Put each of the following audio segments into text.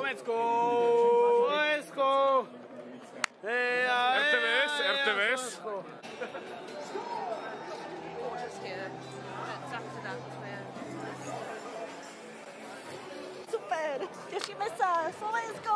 Slovensko! Slovensko! RTVS. Super, tešíme sa, Slovensko!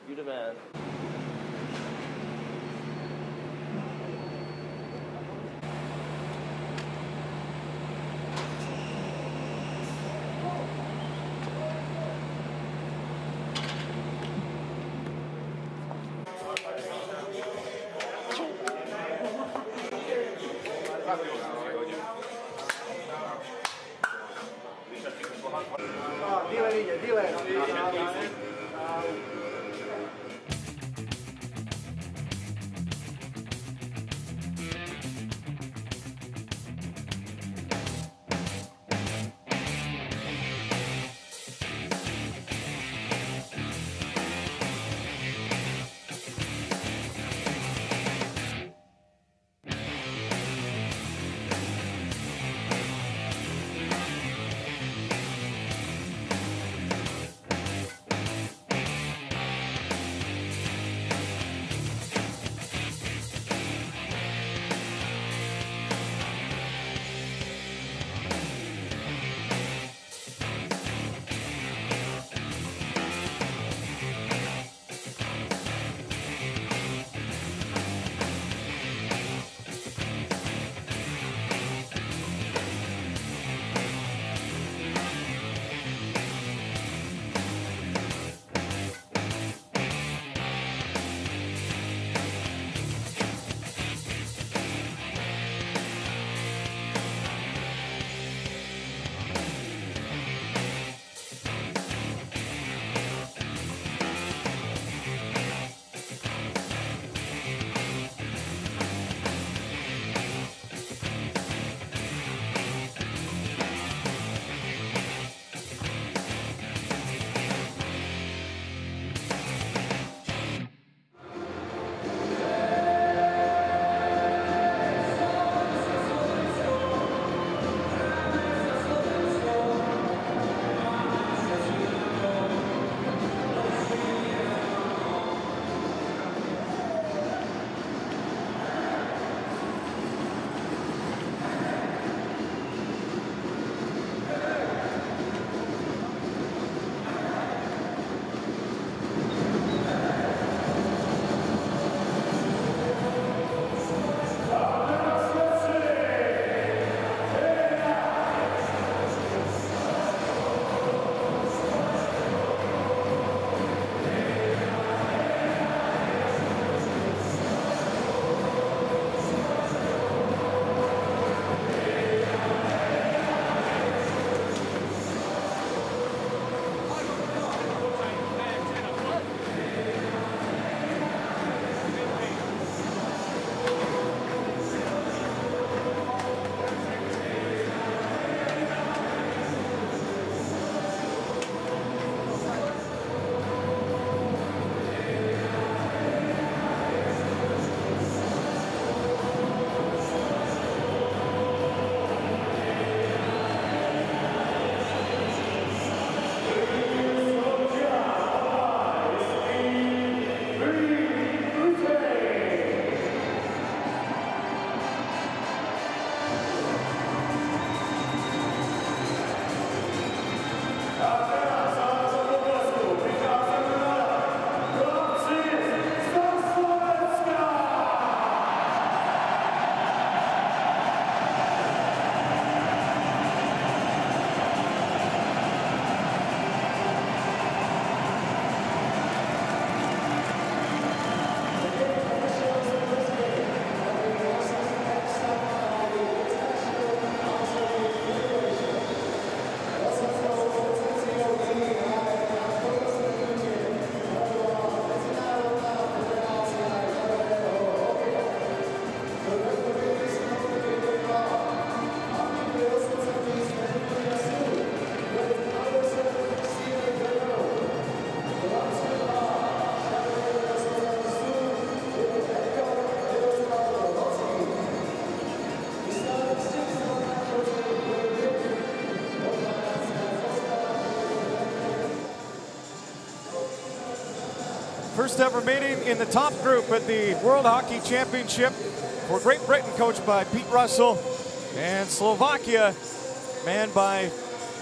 You're the man. Dealer. First ever meeting in the top group at the World Hockey Championship for Great Britain, coached by Pete Russell, and Slovakia, manned by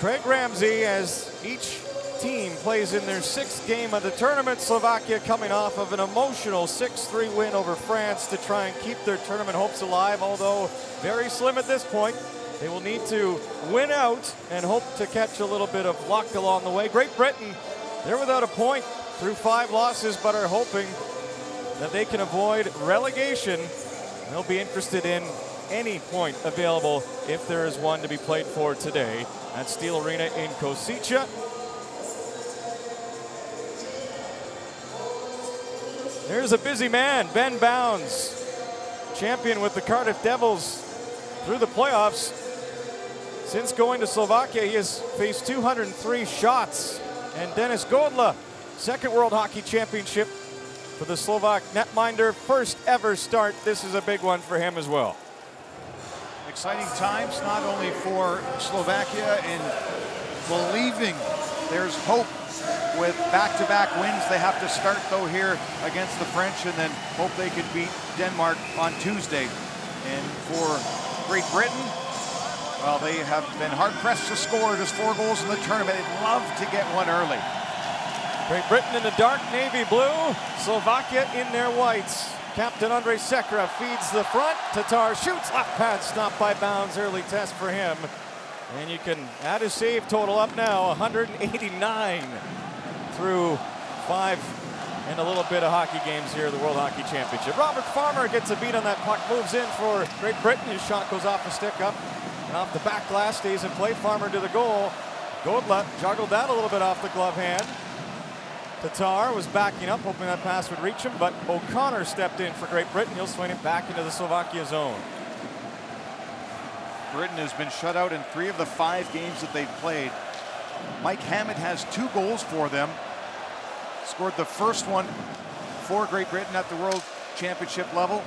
Craig Ramsey, as each team plays in their 6th game of the tournament. Slovakia coming off of an emotional 6-3 win over France to try and keep their tournament hopes alive, although very slim at this point. They will need to win out and hope to catch a little bit of luck along the way. Great Britain, they're without a point through 5 losses, but are hoping that they can avoid relegation. They'll be interested in any point available if there is one to be played for today at Steel Arena in Košice. There's a busy man, Ben Bounds, champion with the Cardiff Devils through the playoffs. Since going to Slovakia, he has faced 203 shots. And Dennis Godla, 2nd World Hockey Championship for the Slovak netminder. First ever start. This is a big one for him as well. Exciting times, not only for Slovakia in believing there's hope with back-to-back wins. They have to start, though, here against the French and then hope they can beat Denmark on Tuesday. And for Great Britain, well, they have been hard-pressed to score just 4 goals in the tournament. They'd love to get one early. Great Britain in the dark navy blue, Slovakia in their whites. Captain Andrej Sekera feeds the front. Tatar shoots, left pad stopped by Bounds. Early test for him. And you can add his save total up now, 189 through 5 and a little bit of hockey games here at the World Hockey Championship. Robert Farmer gets a beat on that puck, moves in for Great Britain. His shot goes off the stick up and off the back glass, stays in play. Farmer to the goal. Godla juggled that a little bit off the glove hand. Tatar was backing up, hoping that pass would reach him, but O'Connor stepped in for Great Britain. He'll swing it back into the Slovakia zone. Britain has been shut out in 3 of the 5 games that they've played. Mike Hammond has 2 goals for them. Scored the first one for Great Britain at the World Championship level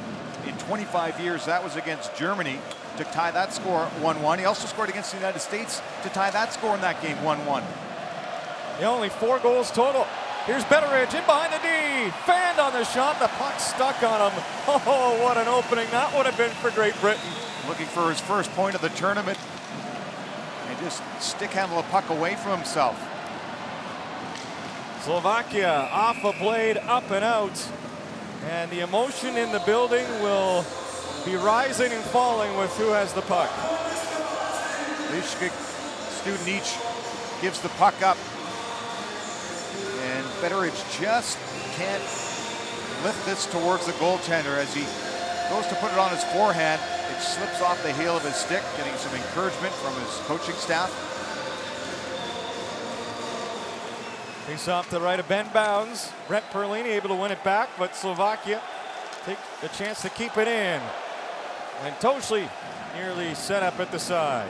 in 25 years. That was against Germany to tie that score 1-1. He also scored against the United States to tie that score in that game 1-1. Only 4 goals total. Here's Betteridge in behind the D. Fanned on the shot. The puck stuck on him. Oh, what an opening that would have been for Great Britain. Looking for his first point of the tournament. And just stick handle a puck away from himself. Slovakia off a blade, up and out. And the emotion in the building will be rising and falling with who has the puck. Studenic gives the puck up. And Betteridge just can't lift this towards the goaltender as he goes to put it on his forehand. It slips off the heel of his stick, getting some encouragement from his coaching staff. Face off to the right of Ben Bounds. Brett Perlini able to win it back, but Slovakia take the chance to keep it in. And Toshli nearly set up at the side.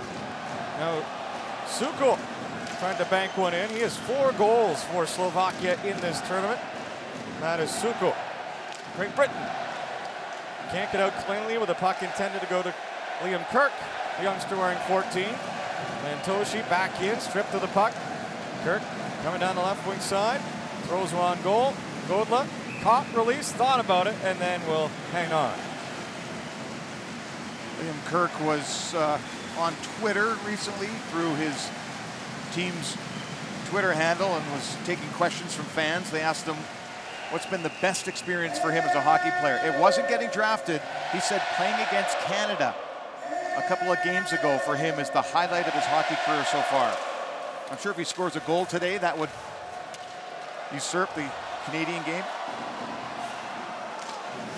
Now Sukol trying to bank one in. He has 4 goals for Slovakia in this tournament. That is Sukol. Great Britain can't get out cleanly with a puck intended to go to Liam Kirk, the youngster wearing 14. And Toshi back in, stripped to the puck. Kirk coming down the left wing side, throws one on goal. Godla caught, release, thought about it, and then will hang on. Liam Kirk was on Twitter recently through his team's Twitter handle and was taking questions from fans. They asked him what's been the best experience for him as a hockey player. It wasn't getting drafted. He said playing against Canada a couple of games ago for him is the highlight of his hockey career so far. I'm sure if he scores a goal today, that would usurp the Canadian game.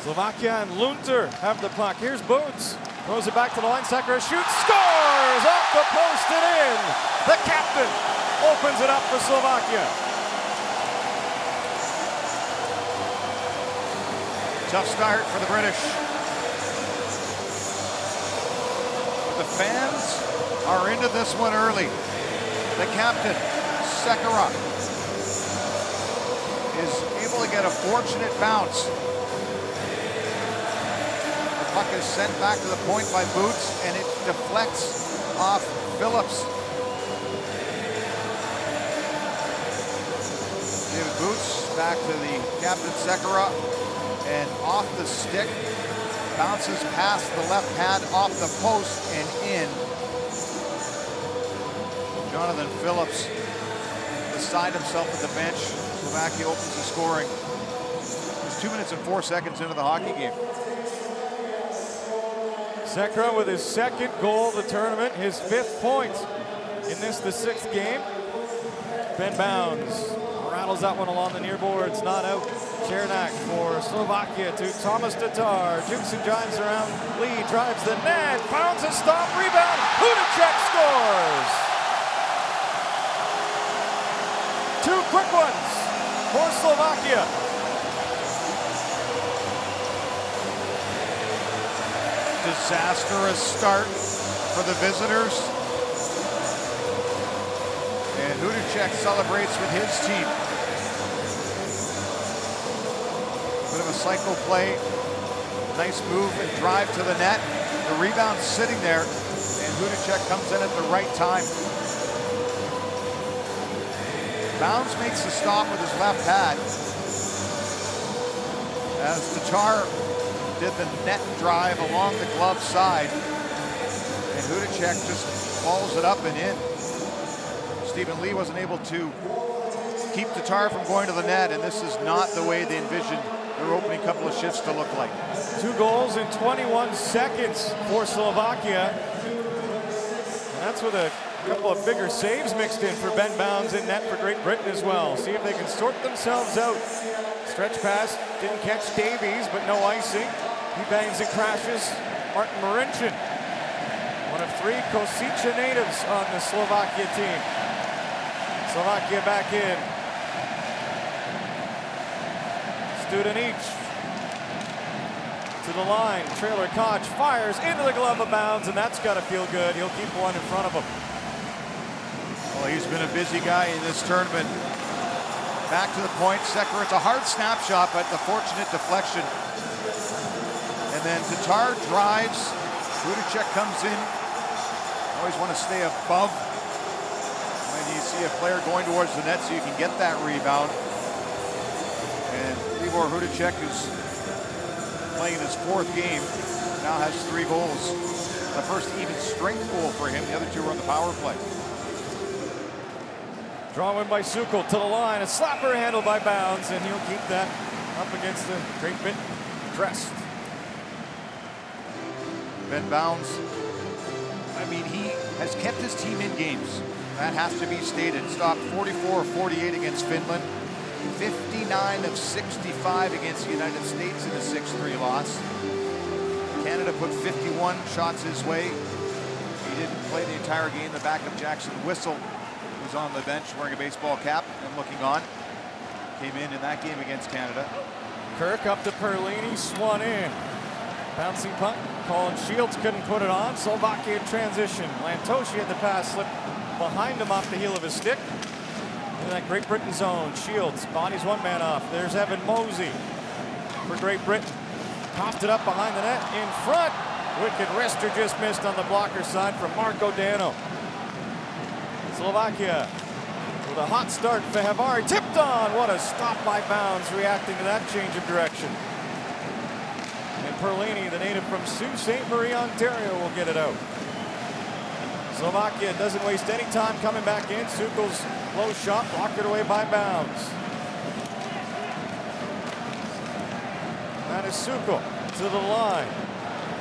Slovakia and Lunter have the puck. Here's Boots. Throws it back to the line. Sekera shoots, scores! Off the post and in! The captain opens it up for Slovakia. Tough start for the British. But the fans are into this one early. The captain, Sekera, is able to get a fortunate bounce. The puck is sent back to the point by Boots, and it deflects off Phillips. David Boots back to the captain Sekera, and off the stick, bounces past the left pad, off the post and in. Jonathan Phillips beside himself at the bench. Slovakia opens the scoring. It's 2 minutes and 4 seconds into the hockey game. Sekera with his second goal of the tournament, his 5th point in this, the 6th game. Ben Bounds rattles that one along the near boards, not out. Chernak for Slovakia to Thomas Tatar. Jukes and jives around. Lee drives the net. Bounds a stop. Rebound. Hudacek scores. 2 quick ones for Slovakia. Disastrous start for the visitors. And Hudacek celebrates with his team. Bit of a cycle play. Nice move and drive to the net. The rebound sitting there, and Hudacek comes in at the right time. Bounds makes the stop with his left pad. As Tatar did the net drive along the glove side, and Hudacek just follows it up and in. Stephen Lee wasn't able to keep Tatar from going to the net, and this is not the way they envisioned their opening couple of shifts to look like. 2 goals in 21 seconds for Slovakia. And that's with a couple of bigger saves mixed in for Ben Bounds in net for Great Britain as well. See if they can sort themselves out. Stretch pass, didn't catch Davies, but no icing. He bangs and crashes Martin Marincin, one of 3 Kosice natives on the Slovakia team. Slovakia back in. Studenic to the line. Trailer Koch fires into the glove of Bounds, and that's got to feel good. He'll keep one in front of him. Well, he's been a busy guy in this tournament. Back to the point. Sekera, it's a hard snapshot, but the fortunate deflection. And then Tatar drives. Hudacek comes in. Always want to stay above when you see a player going towards the net so you can get that rebound. And Libor Hudacek, who's playing his 4th game, now has 3 goals. The first even strength goal for him. The other 2 were on the power play. Drawn in by Sukol to the line. A slapper handled by Bounds, and he'll keep that up against the Great Britain crest. Ben Bounds, I mean, he has kept his team in games. That has to be stated. Stopped 44 of 48 against Finland. 59 of 65 against the United States in a 6-3 loss. Canada put 51 shots his way. He didn't play the entire game. The backup Jackson Whistle was on the bench wearing a baseball cap and looking on. Came in that game against Canada. Kirk up to Perlini, swung in. Bouncing puck. Colin Shields couldn't put it on. Slovakia in transition. Lantoshi had the pass slip behind him off the heel of his stick. In that Great Britain zone, Shields bodies one man off. There's Evan Mosey for Great Britain. Coughed it up behind the net, in front. Wicked wrister just missed on the blocker side from Marco Dano. Slovakia with a hot start. Fehevari tipped on. What a stop by Bounds, reacting to that change of direction. And Perlini, the native from Sault Ste. Marie, Ontario, will get it out. Slovakia doesn't waste any time coming back in. Sukol's low shot blocked it away by Bounds. That is Sukol to the line.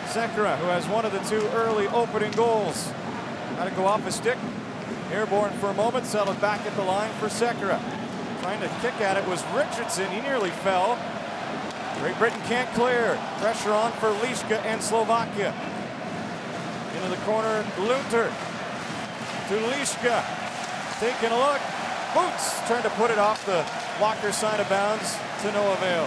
Sekera, who has one of the 2 early opening goals. Got to go off a stick. Airborne for a moment, settled back at the line for Sekera. Trying to kick at it was Richardson. He nearly fell. Great Britain can't clear. Pressure on for Liška and Slovakia. Into the corner, Lunter to Liška. Taking a look. Boots trying to put it off the blocker side of Bounds to no avail.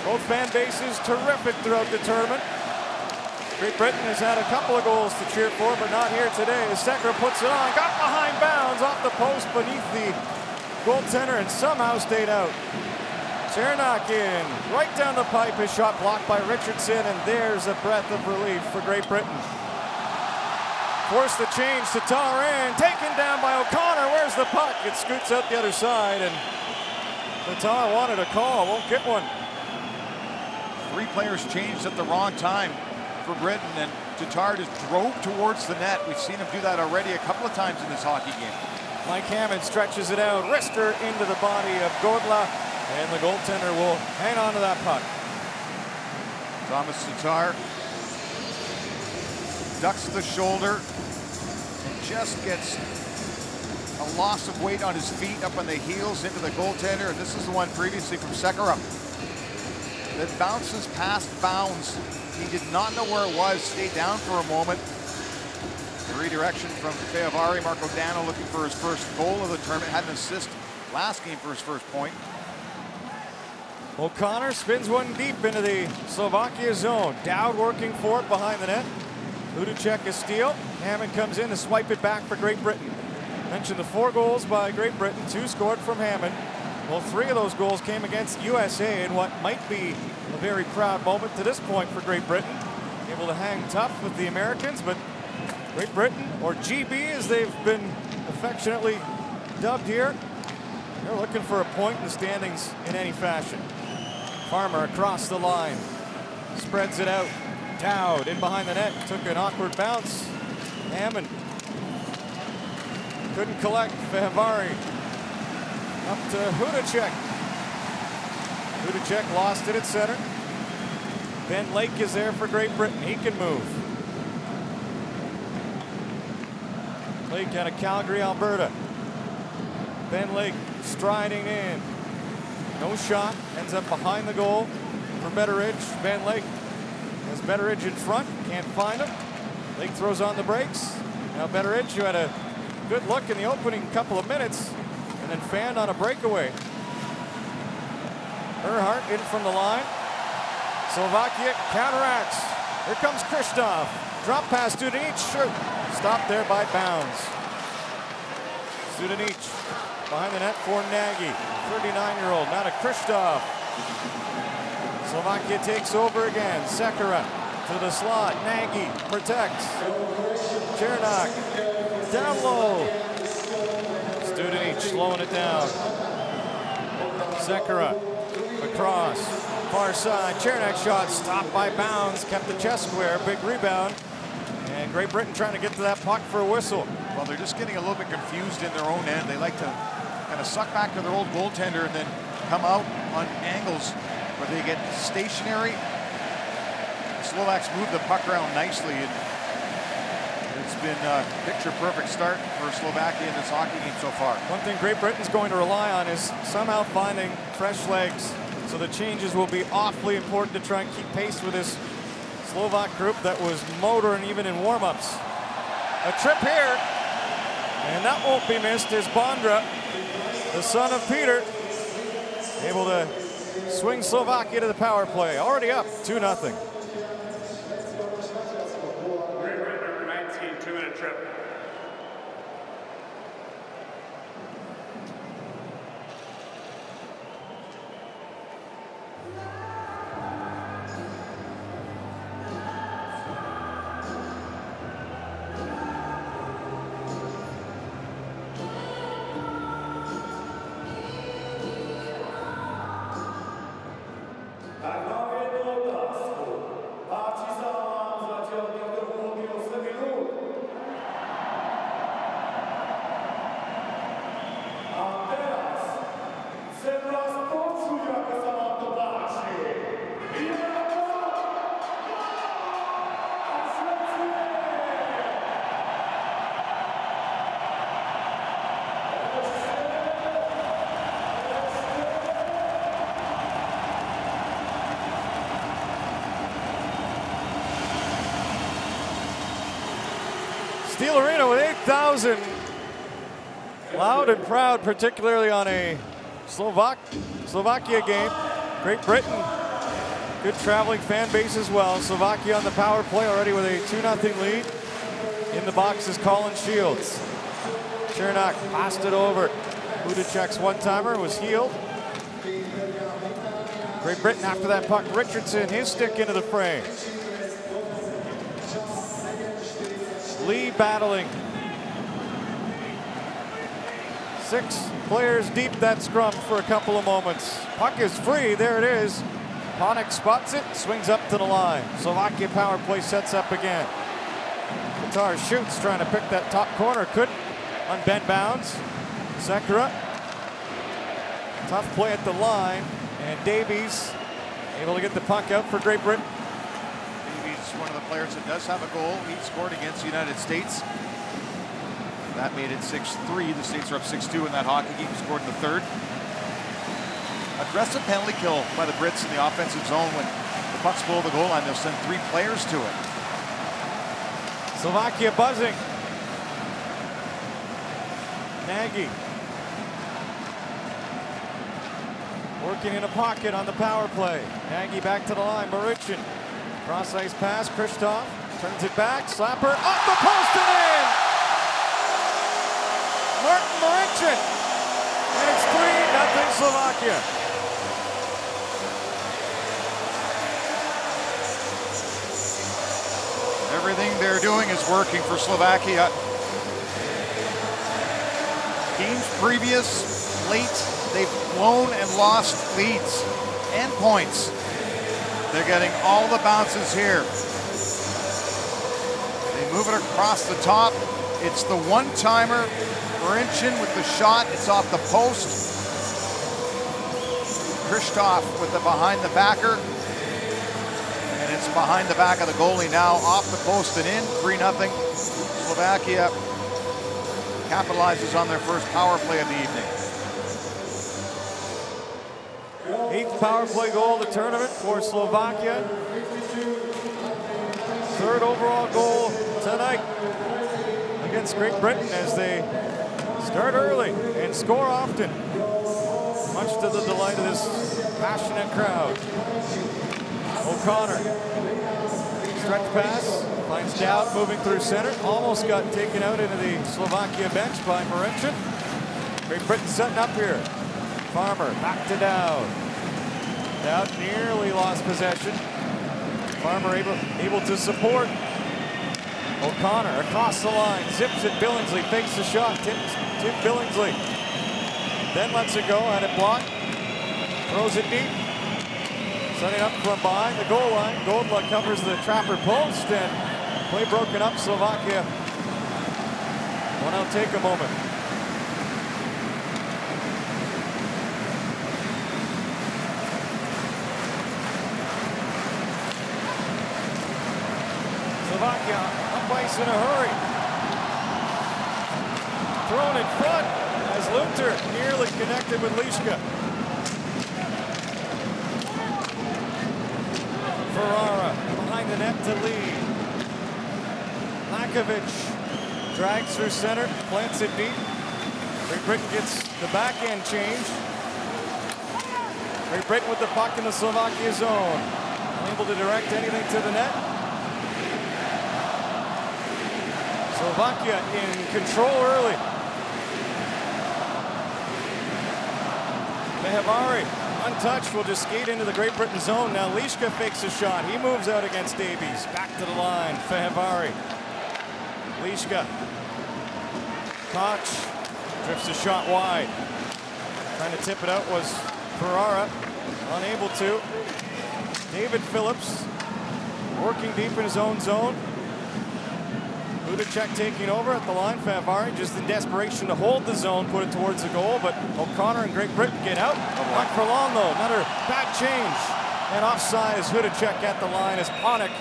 Both fan bases terrific throughout the tournament. Great Britain has had a couple of goals to cheer for, but not here today. As Sekera puts it on, got behind Bounds, off the post beneath the goaltender, and somehow stayed out. Chernak in, right down the pipe. His shot blocked by Richardson, and there's a breath of relief for Great Britain. Force the change to Tatar, taken down by O'Connor. Where's the puck? It scoots out the other side, and Tatar wanted a call, won't get one. 3 players changed at the wrong time for Britain, and Tatar just drove towards the net. We've seen him do that already a couple of times in this hockey game. Mike Hammond stretches it out, wrister into the body of Godla, and the goaltender will hang on to that puck. Thomas Tatar ducks the shoulder and just gets a loss of weight on his feet up on the heels into the goaltender. And this is the one previously from Sekera that bounces past bounds. He did not know where it was, stayed down for a moment. The redirection from Feavari. Marco Dano looking for his first goal of the tournament. Had an assist last game for his first point. O'Connor spins one deep into the Slovakia zone. Dowd working for it behind the net. Ludacek a steal. Hammond comes in to swipe it back for Great Britain. Mentioned the 4 goals by Great Britain, 2 scored from Hammond. Well, 3 of those goals came against USA in what might be a very proud moment to this point for Great Britain. Able to hang tough with the Americans, but Great Britain, or GB as they've been affectionately dubbed here, they're looking for a point in the standings in any fashion. Farmer across the line, spreads it out. Dowd in behind the net, took an awkward bounce. Hammond couldn't collect. Fehavari up to Hudacek. Hudacek lost it at center. Ben Lake is there for Great Britain. He can move. Lake out of Calgary, Alberta. Ben Lake striding in. No shot, ends up behind the goal for Betteridge. Van Lake has Betteridge in front, can't find him. Lake throws on the brakes. Now Betteridge, who had a good look in the opening couple of minutes, and then fanned on a breakaway. Earhart in from the line. Slovakia counteracts. Here comes Krzysztof. Drop pass, Studenic, shoot. Stopped there by Bounds. Studenic behind the net for Nagy. 39-year-old, now to Krzysztof. Slovakia takes over again. Sekera to the slot. Nagy protects. Chernak down low. Studenic slowing it down. Sekera across. Far side. Chernak shot stopped by Bounds. Kept the chest square. Big rebound. And Great Britain trying to get to that puck for a whistle. Well, they're just getting a little bit confused in their own end. They like to kind of suck back to their old goaltender and then come out on angles where they get stationary. The Slovaks move the puck around nicely, and it's been a picture-perfect start for Slovakia in this hockey game so far. One thing Great Britain's going to rely on is somehow finding fresh legs. So the changes will be awfully important to try and keep pace with this Slovak group that was motoring even in warm-ups. A trip here, and that won't be missed as Bondra, the son of Peter, able to swing Slovakia to the power play. Already up 2-0. Great Britain, 19, 2-minute trip. Steel Arena with 8,000. Loud and proud, particularly on a Slovakia game. Great Britain, good traveling fan base as well. Slovakia on the power play already with a 2-0 lead. In the box is Colin Shields. Chernak passed it over. Hudacek's one-timer was healed. Great Britain after that puck. Richardson, his stick into the frame. Lee battling. 6 players deep that scrum for a couple of moments. Puck is free, there it is. Panik spots it, swings up to the line. Slovakia power play sets up again. Tatar shoots, trying to pick that top corner, couldn't on Ben Bounds. Sekera, tough play at the line, and Davies able to get the puck out for Great Britain. Davies, one of the players that does have a goal. He scored against the United States. That made it 6-3. The States are up 6-2 in that hockey game. He scored in the third. Aggressive penalty kill by the Brits in the offensive zone. When the puck's below the goal line, they'll send 3 players to it. Slovakia buzzing. Nagy working in a pocket on the power play. Nagy back to the line. Marichin. Cross ice pass. Kristoff turns it back. Slapper off the post and in. Martin Marichin. And it's 3-0 Slovakia. Everything they're doing is working for Slovakia. Games previous, late, they've blown and lost leads and points. They're getting all the bounces here. They move it across the top. It's the one-timer. Marincin with the shot. It's off the post. Kristoff with the behind the backer. And it's behind the back of the goalie now, off the post and in. 3-0. Slovakia capitalizes on their first power play of the evening. 8th power play goal of the tournament for Slovakia. 3rd overall goal tonight against Great Britain as they start early and score often, much to the delight of this passionate crowd. O'Connor, stretch pass, finds Dowd moving through center, almost got taken out into the Slovakia bench by Marincin. Great Britain setting up here. Farmer back to Dowd. Dowd nearly lost possession. Farmer able to support. O'Connor across the line, zips it. Billingsley fakes the shot. Tim Billingsley then lets it go, had it blocked. Throws it deep. Setting up from behind the goal line. Goldla covers the trapper post and play broken up. Slovakia will now take a moment. Slovakia up ice in a hurry. Thrown in front as Lunter nearly connected with Liška. Ferrara behind the net to lead. Lakovic drags through center, plants it deep. Great Britain gets the backhand change. Great Britain with the puck in the Slovakia zone. Unable to direct anything to the net. Slovakia in control early. Fehervari untouched, will just skate into the Great Britain zone. Now Liška fakes a shot. He moves out against Davies. Back to the line. Fehervari. Liška. Koch drifts a shot wide. Trying to tip it out was Ferrara. Unable to. David Phillips working deep in his own zone. Hudacek taking over at the line. Fehervari just in desperation to hold the zone, put it towards the goal, but O'Connor and Great Britain get out. Not for long though. Another bad change. And offside is Hudacek at the line as Panik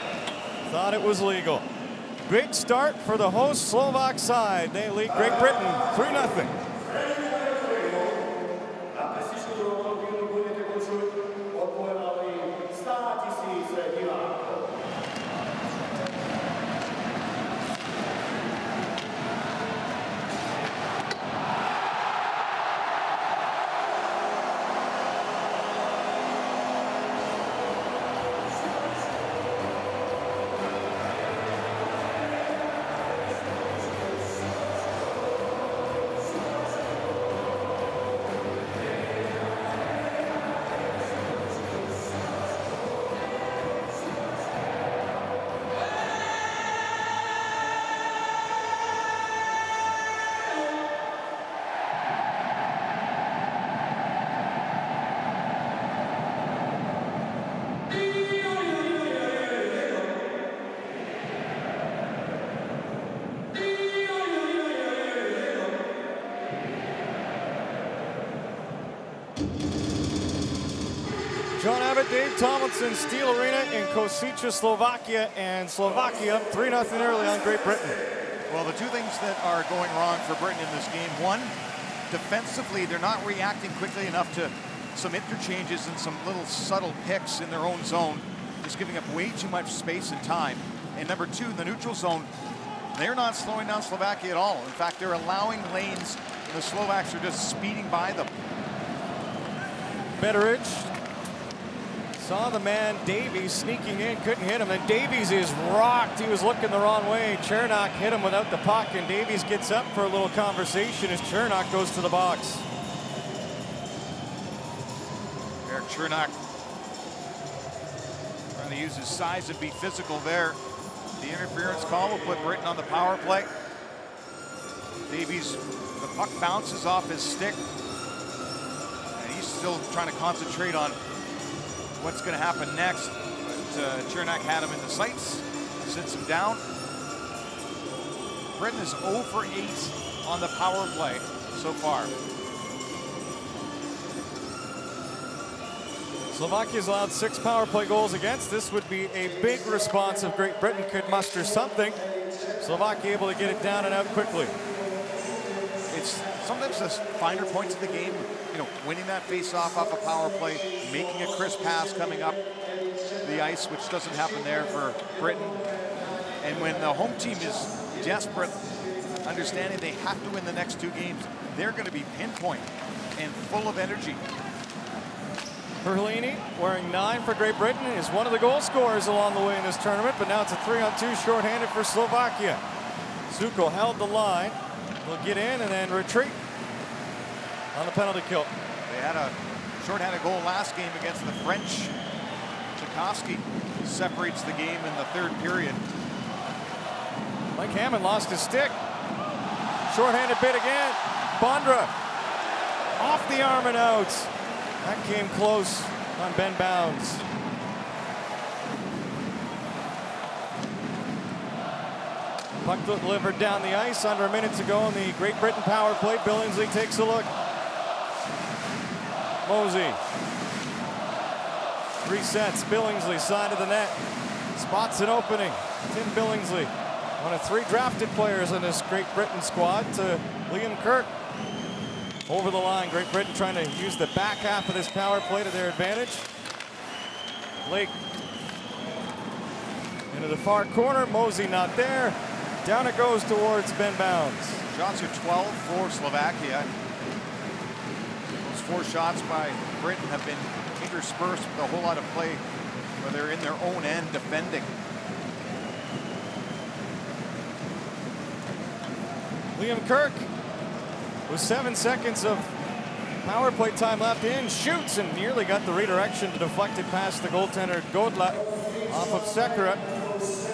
thought it was legal. Big start for the host Slovak side. They lead Great Britain 3-0. Sean Abbott, Dave Tomlinson, Steel Arena in Košice, Slovakia, and Slovakia 3-0 early on Great Britain. Well, the two things that are going wrong for Britain in this game, one, defensively, they're not reacting quickly enough to some interchanges and some little subtle picks in their own zone, just giving up way too much space and time. And number two, the neutral zone, they're not slowing down Slovakia at all. In fact, they're allowing lanes, and the Slovaks are just speeding by them. Betteridge saw the man Davies sneaking in, couldn't hit him, and Davies is rocked. He was looking the wrong way. Chernak hit him without the puck, and Davies gets up for a little conversation as Chernak goes to the box. Eric Chernak trying to use his size and be physical there. The interference call will put Britain on the power play. Davies, the puck bounces off his stick, and he's still trying to concentrate on what's going to happen next. But Chernak had him in the sights, sits him down. Britain is 0 for 8 on the power play so far. Slovakia's allowed 6 power play goals against. This would be a big response if Great Britain could muster something. Slovakia able to get it down and out quickly. It's sometimes the finer points of the game, you know, winning that face-off off a power play, making a crisp pass coming up the ice, which doesn't happen there for Britain. And when the home team is desperate, understanding they have to win the next 2 games, they're going to be pinpoint and full of energy. Perlini, wearing 9 for Great Britain, is one of the goal scorers along the way in this tournament, but now it's a 3-on-2 shorthanded for Slovakia. Zuko held the line. Will get in and then retreat on the penalty kill. They had a shorthanded goal last game against the French. Tchaikovsky separates the game in the 3rd period. Mike Hammond lost his stick. Shorthanded bid again. Bondra off the arm and out. That came close on Ben Bounds. Puck delivered down the ice under a minute to go in the Great Britain power play. Billingsley takes a look. Mosey. Resets. Billingsley, side of the net. Spots an opening. Tim Billingsley, one of 3 drafted players in this Great Britain squad, to Liam Kirk. Over the line, Great Britain trying to use the back half of this power play to their advantage. Blake into the far corner. Mosey not there. Down it goes towards Ben Bounds. Shots are 12 for Slovakia. Those 4 shots by Britain have been interspersed with a whole lot of play where they're in their own end defending. Liam Kirk, with 7 seconds of power play time left in, shoots and nearly got the redirection to deflect it past the goaltender Godla off of Sekera.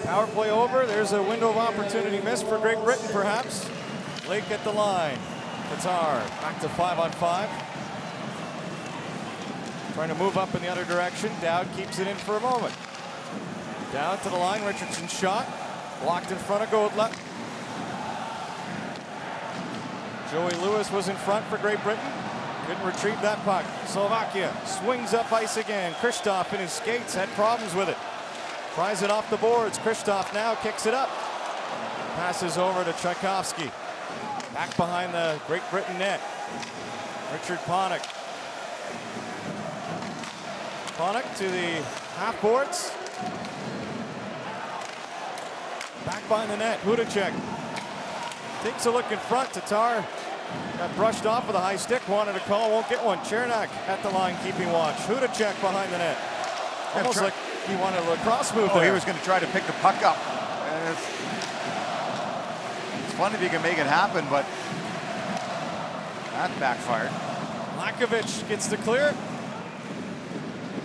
Power play over. There's a window of opportunity missed for Great Britain, perhaps. Lake at the line. Tatar back to 5-on-5. Trying to move up in the other direction. Dowd keeps it in for a moment. Down to the line. Richardson shot. Blocked in front of Godla. Joey Lewis was in front for Great Britain. Couldn't retrieve that puck. Slovakia swings up ice again. Kristoff in his skates had problems with it. Tries it off the boards. Kristoff now kicks it up. Passes over to Tchaikovsky. Back behind the Great Britain net. Richard Panik. Panik to the half boards. Back behind the net. Hudacek takes a look in front. Tatar got brushed off with a high stick. Wanted a call, won't get one. Chernak at the line keeping watch. Hudacek behind the net. Almost like he wanted a lacrosse move there. He was going to try to pick the puck up. It's fun if you can make it happen, but that backfired. Lakovic gets the clear.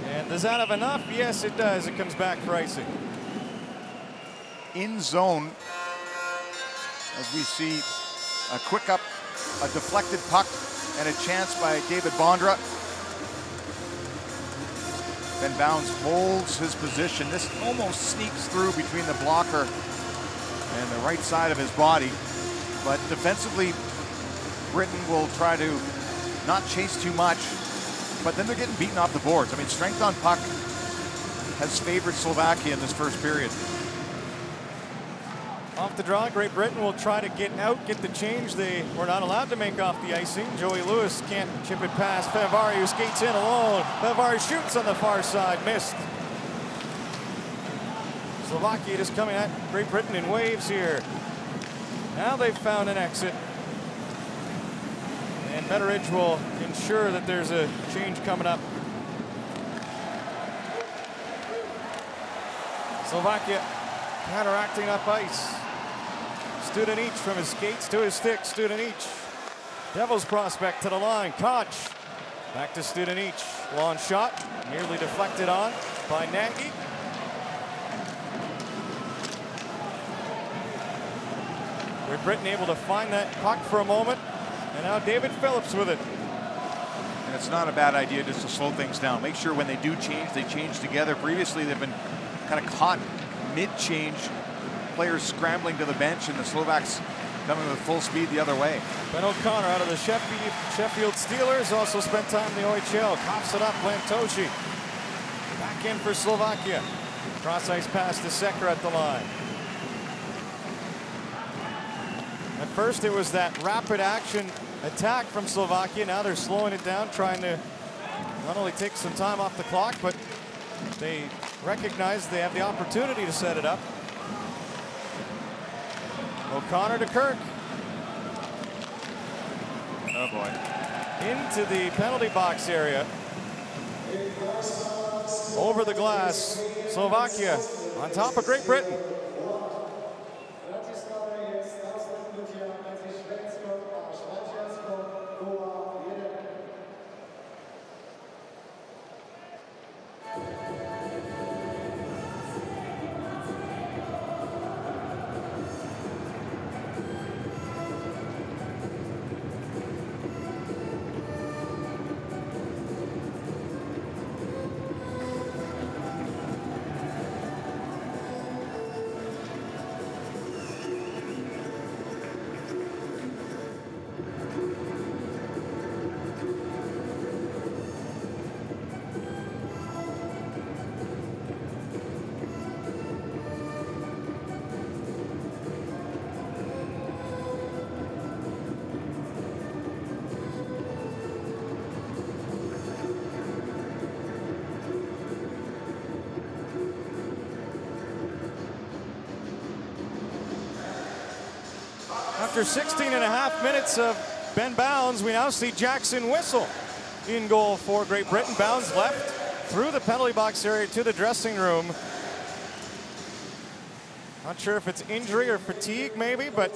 And does that have enough? Yes, it does. It comes back for icing. In zone, as we see a quick up, a deflected puck, and a chance by David Bondra. Ben Bounds holds his position. This almost sneaks through between the blocker and the right side of his body. But defensively, Britain will try to not chase too much. but then they're getting beaten off the boards. I mean, strength on puck has favored Slovakia in this first period. Off the draw, Great Britain will try to get out, get the change. They were not allowed to make off the icing. Joey Lewis can't chip it past Fevari, who skates in alone. Fevari shoots on the far side, missed. Slovakia just coming at Great Britain in waves here. Now they've found an exit. And Betteridge will ensure that there's a change coming up. Slovakia counteracting up ice. Studenic from his skates to his stick. Studenic. Devils prospect to the line. Koch. Back to Studenic. Long shot. Nearly deflected on by Nagy. Great Britain able to find that puck for a moment. And now David Phillips with it. And it's not a bad idea just to slow things down. Make sure when they do change, they change together. Previously, they've been kind of caught mid-change, players scrambling to the bench, and the Slovaks coming with full speed the other way. Ben O'Connor out of the Sheffield Steelers also spent time in the OHL. Coughs it up, Lantoshi. Back in for Slovakia. Cross ice pass to Secker at the line. At first it was that rapid action attack from Slovakia. Now they're slowing it down, trying to not only take some time off the clock, but they recognize they have the opportunity to set it up. O'Connor to Kirk. Oh boy. Into the penalty box area. Over the glass. Slovakia on top of Great Britain. After 16 and a half minutes of Ben Bounds, we now see Jackson Whistle in goal for Great Britain. Bounds left through the penalty box area to the dressing room. Not sure if it's injury or fatigue maybe, but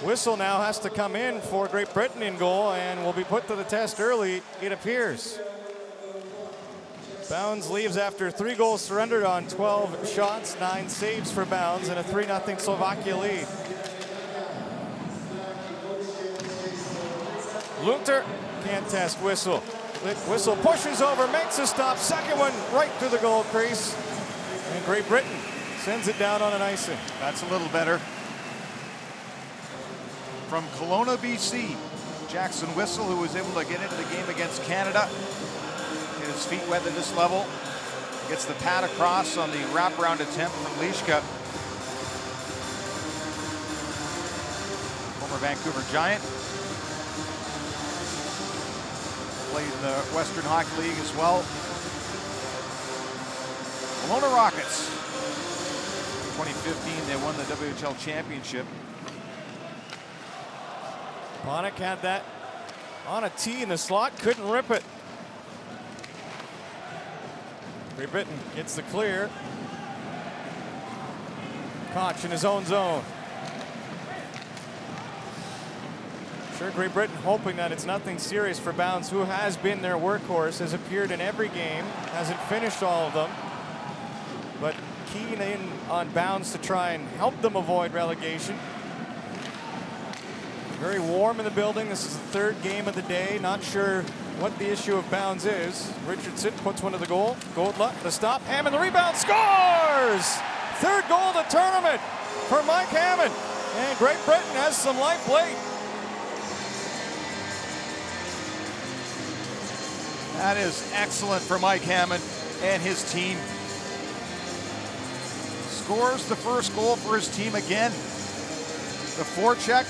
Whistle now has to come in for Great Britain in goal and will be put to the test early, it appears. Bounds leaves after 3 goals surrendered on 12 shots, 9 saves for Bounds, and a 3-0 Slovakia lead. Lunter can't test Whistle. Whistle pushes over, makes a stop, second one right through the goal crease. And Great Britain sends it down on an icing. That's a little better. From Kelowna, BC, Jackson Whistle, who was able to get into the game against Canada. Get his feet wet at this level. Gets the pad across on the wraparound attempt from Lischka. Former Vancouver Giant. Played in the Western Hockey League as well. Kelowna Rockets. 2015, they won the WHL championship. Panik had that on a tee in the slot, couldn't rip it. Great Britain gets the clear. Koch in his own zone. Sure, Great Britain hoping that it's nothing serious for Bounds, who has been their workhorse, has appeared in every game, hasn't finished all of them, but keen in on Bounds to try and help them avoid relegation. Very warm in the building. This is the 3rd game of the day. Not sure what the issue of Bounds is. Richardson puts one to the goal. Goldla, the stop. Hammond, the rebound, scores! 3rd goal of the tournament for Mike Hammond. And Great Britain has some life late. That is excellent for Mike Hammond and his team. Scores the first goal for his team again. The forecheck,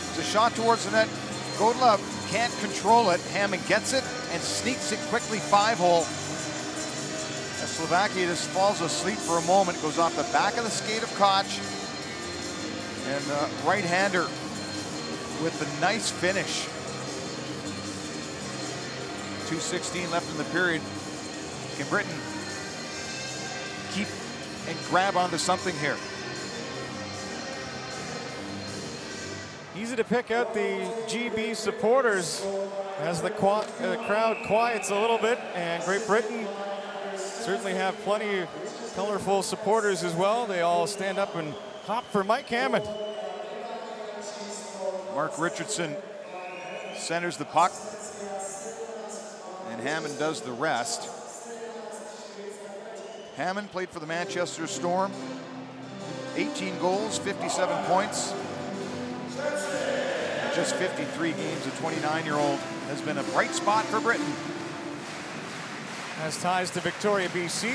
it's a shot towards the net. Godla can't control it. Hammond gets it and sneaks it quickly 5-hole. As Slovakia just falls asleep for a moment, goes off the back of the skate of Koch. And the right-hander with the nice finish. 2:16 left in the period. Can Britain keep and grab onto something here? Easy to pick out the GB supporters as the crowd quiets a little bit, and Great Britain certainly have plenty of colorful supporters as well. They all stand up and hop for Mike Hammond. Mark Richardson centers the puck, and Hammond does the rest. Hammond played for the Manchester Storm, 18 goals, 57 points. Just 53 games, a 29-year-old has been a bright spot for Britain. Has ties to Victoria, BC.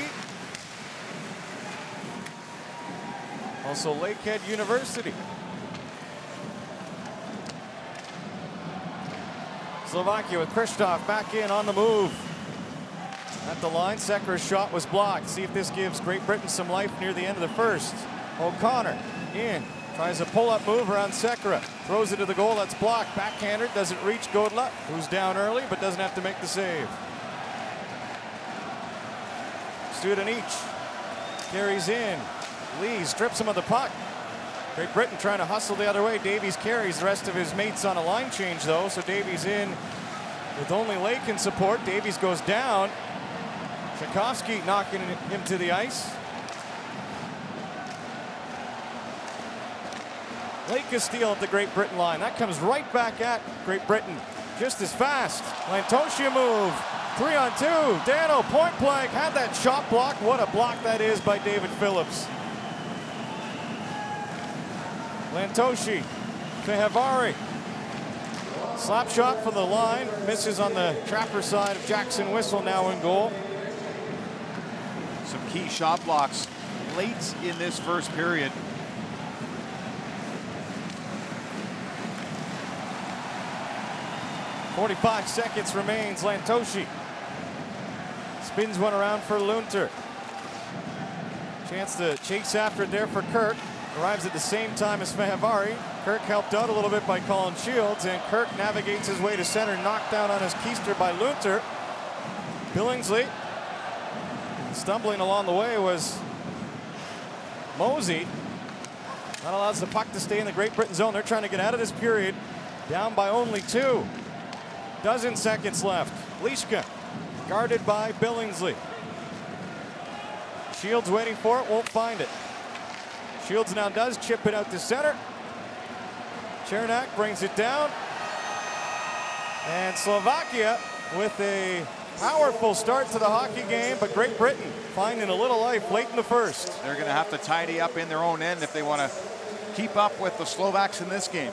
Also Lakehead University. Slovakia with Kristoff back in on the move. At the line, Sekera's shot was blocked. See if this gives Great Britain some life near the end of the first. O'Connor in. Tries a pull-up move around Sekera. Throws it to the goal. That's blocked. Backhander doesn't reach Godla, who's down early but doesn't have to make the save. Studenic carries in. Lee strips him of the puck. Great Britain trying to hustle the other way. Davies carries the rest of his mates on a line change though, so Davies in with only Lake in support. Davies goes down. Tchaikovsky knocking him to the ice. Lake Castile at the Great Britain line. That comes right back at Great Britain. Just as fast. Lantoshia move. 3-on-2. Dano point blank. Had that shot block. What a block that is by David Phillips. Lantoshi. Fehevari. Slap shot from the line. Misses on the trapper side of Jackson Whistle, now in goal. Some key shot blocks late in this first period. .45 seconds remains. Lantoshi spins one around for Lunter. Chance to chase after it there for Kirk. Arrives at the same time as Fehevari. Kirk helped out a little bit by Colin Shields, and Kirk navigates his way to center, knocked down on his keister by Lunter. Billingsley. Stumbling along the way was Mosey. That allows the puck to stay in the Great Britain zone. They're trying to get out of this period. Down by only 2. Dozen seconds left. Lischka guarded by Billingsley. Shields waiting for it, won't find it. Shields now does chip it out to center. Chernak brings it down. And Slovakia with a powerful start to the hockey game, but Great Britain finding a little life late in the first. They're going to have to tidy up in their own end if they want to keep up with the Slovaks in this game.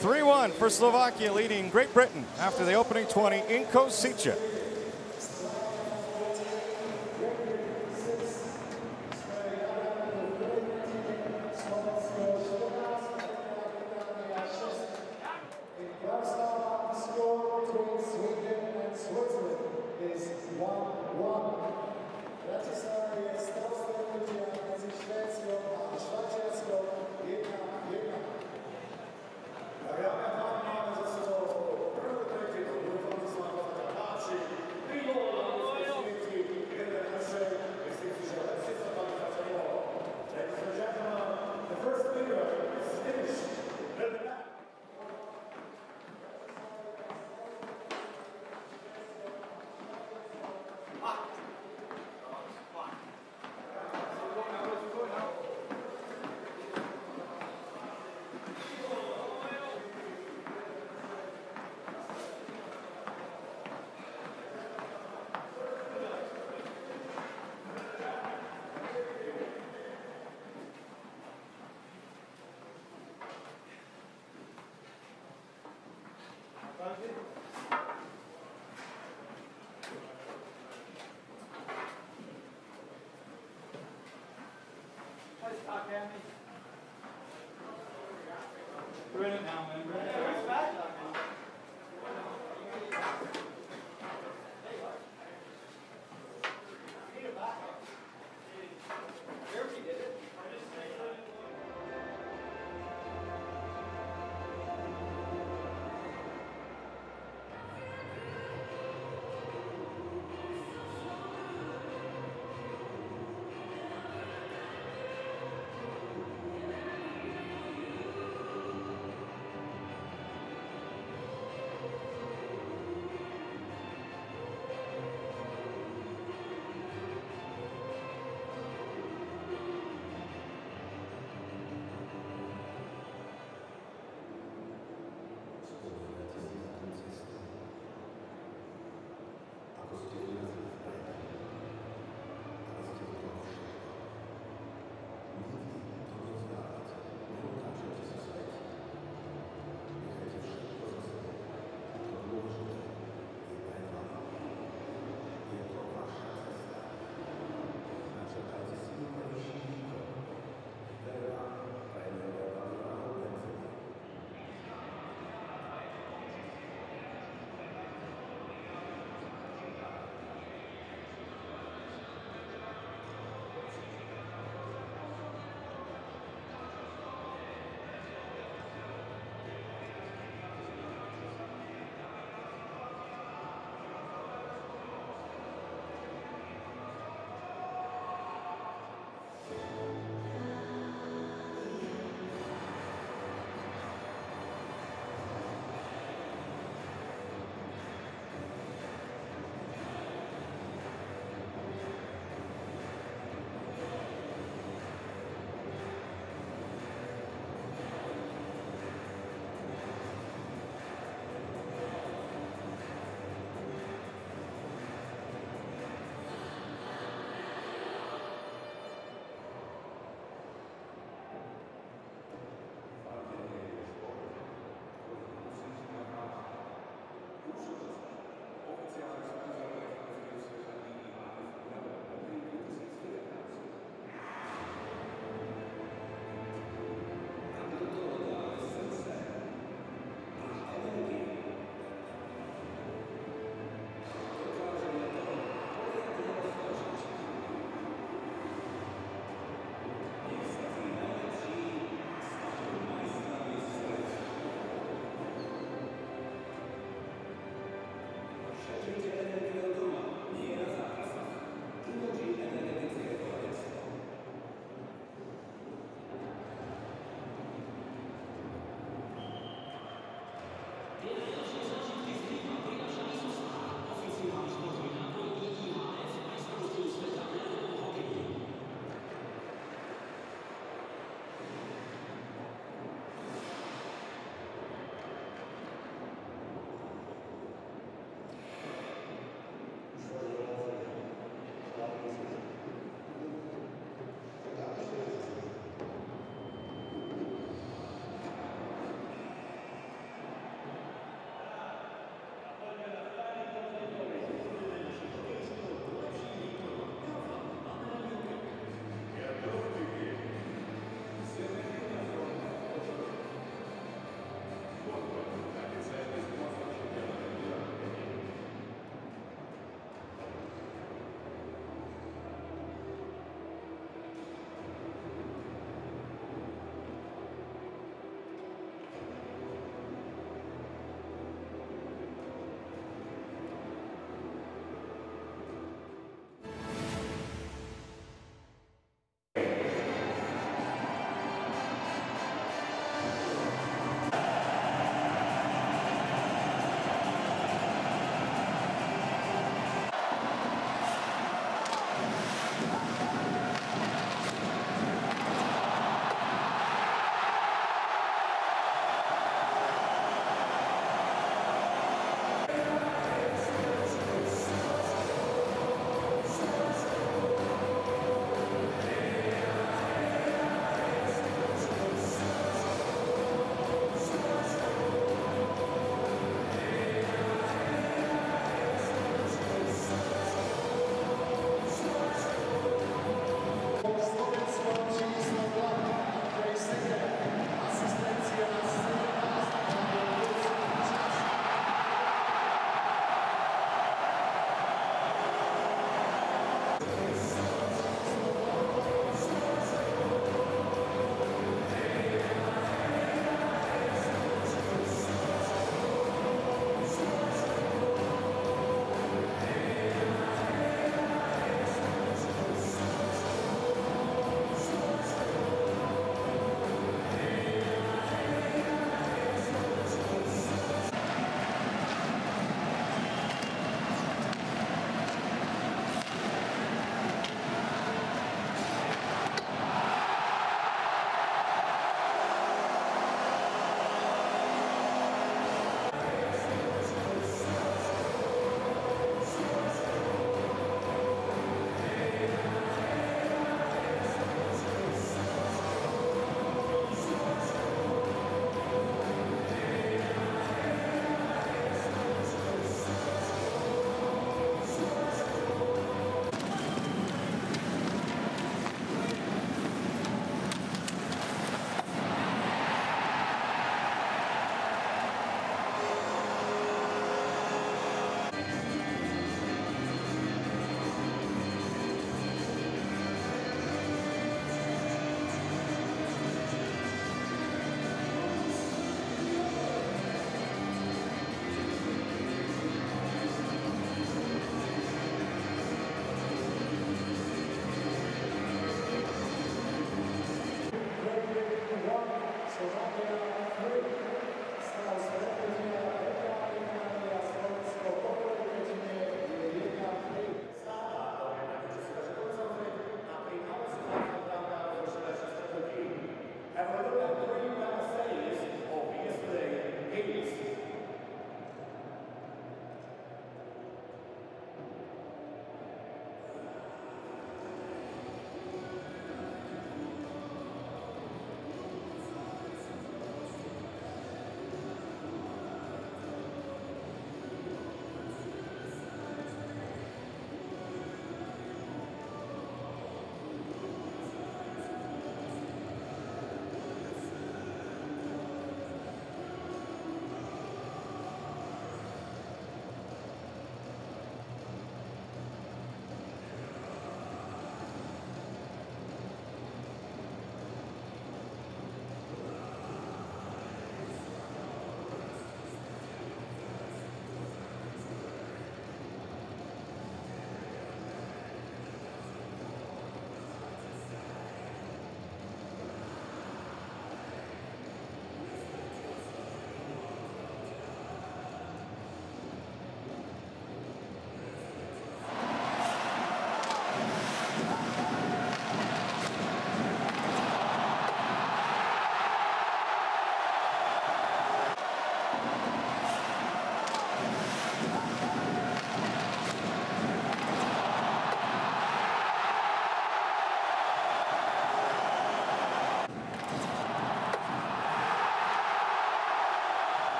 3-1 for Slovakia, leading Great Britain after the opening 20 in Kosice. We're in it now, man. Where's Bad Dog, man?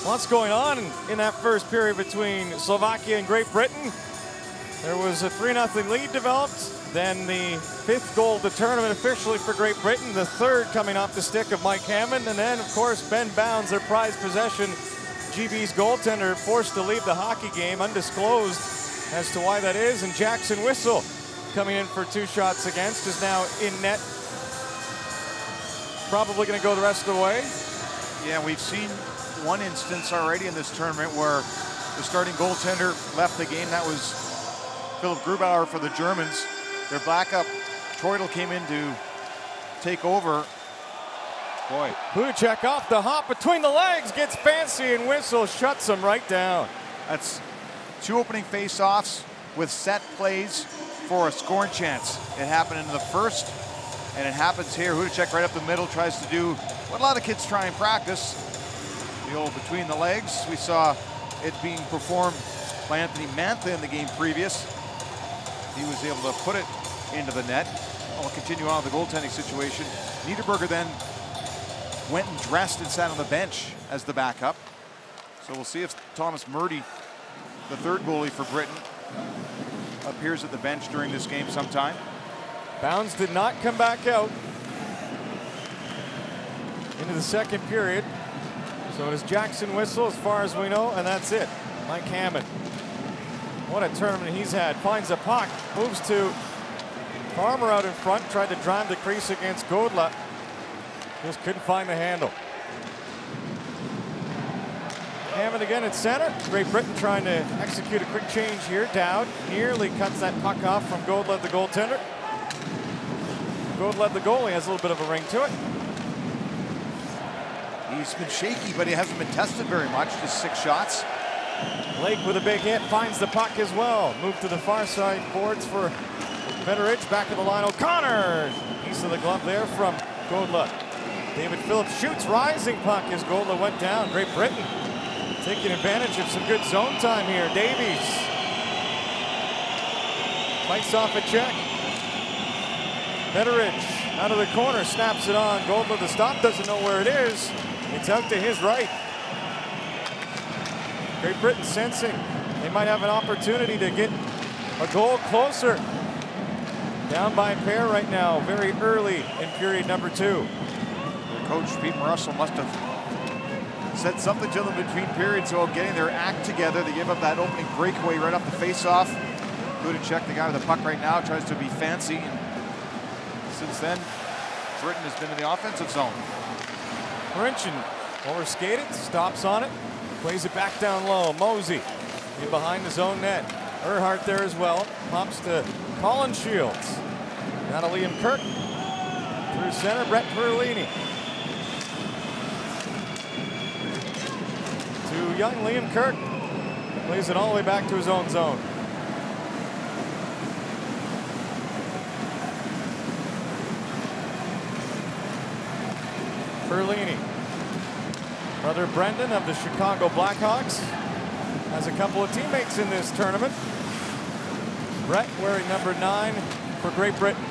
Lots going on in that first period between Slovakia and Great Britain. There was a 3-0 lead developed. Then the 5th goal of the tournament officially for Great Britain. The 3rd coming off the stick of Mike Hammond. And then, of course, Ben Bounds, their prized possession. GB's goaltender forced to leave the hockey game, undisclosed as to why that is. And Jackson Whistle, coming in for 2 shots against, is now in net. Probably going to go the rest of the way. Yeah, we've seen one instance already in this tournament where the starting goaltender left the game. That was Philipp Grubauer for the Germans. Their backup, Treudel, came in to take over. Boy. Hudacek off the hop between the legs, gets fancy, and Whistle shuts him right down. That's 2 opening face-offs. with set plays for a scoring chance. It happened in the first, and it happens here. Hudacek right up the middle tries to do what a lot of kids try and practice. The old between the legs. We saw it being performed by Anthony Mantha in the game previous. He was able to put it into the net. I'll continue on with the goaltending situation. Niederberger then went and dressed and sat on the bench as the backup. So we'll see if Thomas Murdy, the third goalie for Britain, appears at the bench during this game sometime. Bounds did not come back out into the second period. So it is Jackson Whistle as far as we know, and that's it. Mike Hammond. What a tournament he's had. Finds a puck, moves to Farmer out in front, tried to drive the crease against Godla. Just couldn't find the handle. Hammond again at center. Great Britain trying to execute a quick change here. Dowd nearly cuts that puck off from Godla, the goaltender. Godla, the goalie, has a little bit of a ring to it. He's been shaky, but he hasn't been tested very much. Just 6 shots. Blake with a big hit, finds the puck as well. Move to the far side boards for Betteridge. Back of the line, O'Connor. Piece of the glove there from Godla. David Phillips shoots, rising puck as Godla went down. Great Britain taking advantage of some good zone time here. Davies fights off a check. Betteridge out of the corner, snaps it on. Godla, the stop, doesn't know where it is. It's out to his right. Great Britain sensing they might have an opportunity to get a goal closer. Down by a pair right now, very early in period number 2. Their coach, Pete Russell, must have said something to them between periods about getting their act together. They gave up that opening breakaway right off the face-off. Hudacek, the guy with the puck right now, tries to be fancy. And since then, Britain has been in the offensive zone. Marincin overskated, stops on it, plays it back down low. Mosey in behind his own net. Earhart there as well. Pops to Colin Shields. Now to Liam Kirk. Through center, Brett Perlini. To young Liam Kirk. Plays it all the way back to his own zone. Perlini. Brother Brendan of the Chicago Blackhawks has a couple of teammates in this tournament. Brett wearing number 9 for Great Britain.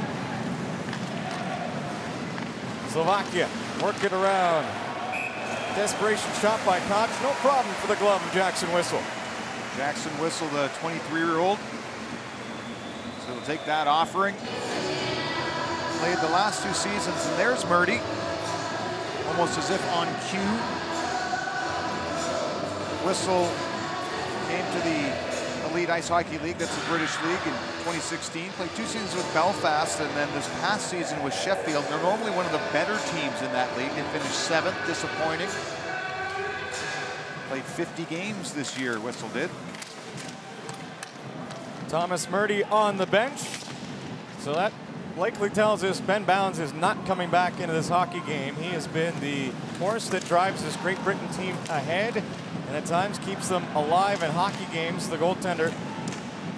Slovakia work it around. Desperation shot by Koch. No problem for the glove of Jackson Whistle. Jackson Whistle, the 23-year-old. So he'll take that offering. Played the last 2 seasons, and there's Murdy. Almost as if on cue. Whistle came to the Elite Ice Hockey League, that's the British League, in 2016. Played 2 seasons with Belfast, and then this past season with Sheffield. They're normally one of the better teams in that league. They finished 7th, disappointing. Played 50 games this year, Whistle did. Thomas Murdy on the bench. So that likely tells us Ben Bounds is not coming back into this hockey game. He has been the force that drives this Great Britain team ahead and at times keeps them alive in hockey games. The goaltender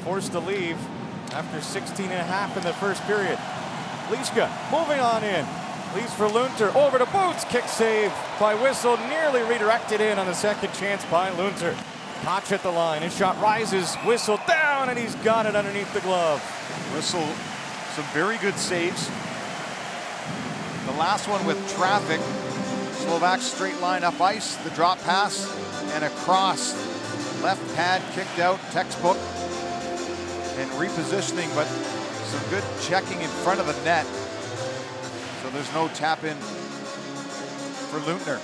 forced to leave after 16 and a half in the first period. Liska moving on in. Leaves for Lunter, over to Boots, kick save by Whistle, nearly redirected in on the second chance by Lunter. Koch at the line, his shot rises, Whistle down, and he's got it underneath the glove. Whistle, some very good saves. The last one with traffic. Slovak straight line up ice, the drop pass, and a cross. Left pad kicked out, textbook. And repositioning, but some good checking in front of the net. So there's no tap in for Lutner.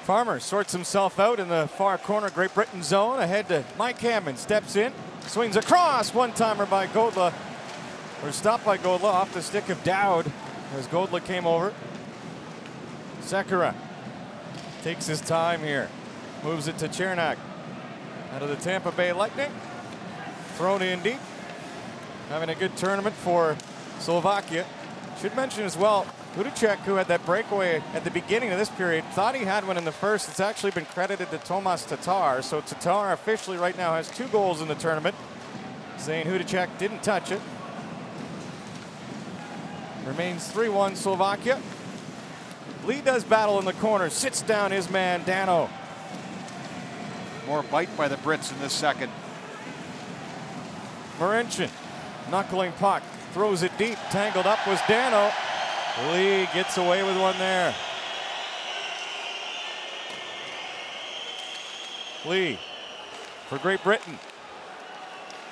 Farmer sorts himself out in the far corner, Great Britain zone. Ahead to Mike Hammond, steps in, swings across, one-timer by Godla. Or stopped by Godla off the stick of Dowd as Godla came over. Sekera takes his time here, moves it to Chernak. Out of the Tampa Bay Lightning, thrown in deep. Having a good tournament for Slovakia. Should mention as well, Hudacek, who had that breakaway at the beginning of this period, thought he had one in the first. It's actually been credited to Tomas Tatar. So Tatar officially right now has 2 goals in the tournament, saying Hudacek didn't touch it. Remains 3-1 Slovakia. Lee does battle in the corner, sits down his man, Dano. More bite by the Brits in this second. Marincin, knuckling puck, throws it deep, tangled up was Dano. Lee gets away with one there. Lee for Great Britain.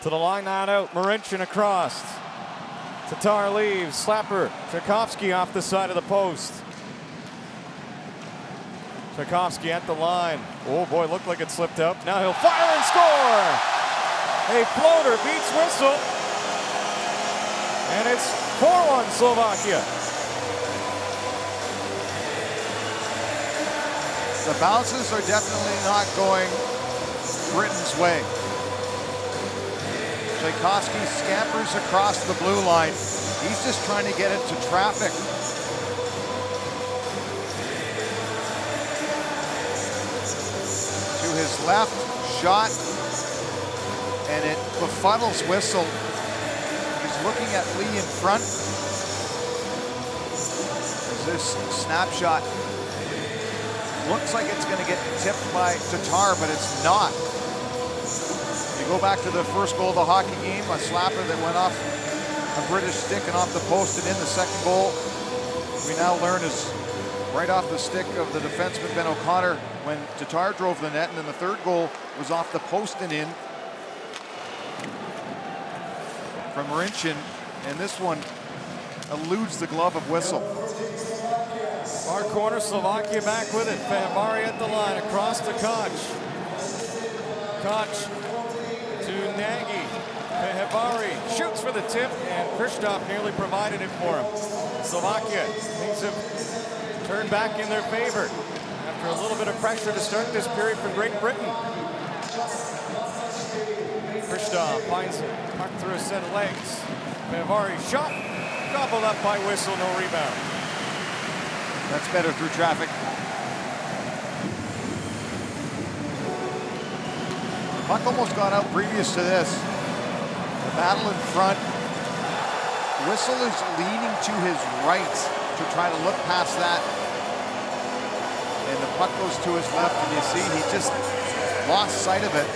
To the line, not out, Marincin across. Tatar leaves, slapper, Tchaikovsky off the side of the post. Tchaikovsky at the line. Oh boy, looked like it slipped up. Now he'll fire and score! A floater beats whistle. And it's 4-1 Slovakia. The bounces are definitely not going Britain's way. Tchaikovsky scampers across the blue line. He's just trying to get it to traffic. To his left, shot, and it befuddles Whistle. He's looking at Lee in front. There's this snapshot. Looks like it's going to get tipped by Tatar, but it's not. You go back to the first goal of the hockey game, a slapper that went off a British stick and off the post, and in the second goal, we now learn is right off the stick of the defenseman Ben O'Connor when Tatar drove the net, and then the third goal was off the post and in from Marincin, and this one eludes the glove of Whistle. Far corner, Slovakia back with it. Fehevari at the line, across to Koch. Koch to Nagy. Fehevari shoots for the tip, and Kristoff nearly provided it for him. Slovakia, things have turned back in their favor after a little bit of pressure to start this period for Great Britain. Kristoff finds it, puck through a set of legs. Fehevari shot, gobbled up by Whistle, no rebound. That's better through traffic. Puck almost got out previous to this. The battle in front. Whistle is leaning to his right to try to look past that. And the puck goes to his left, and you see he just lost sight of it.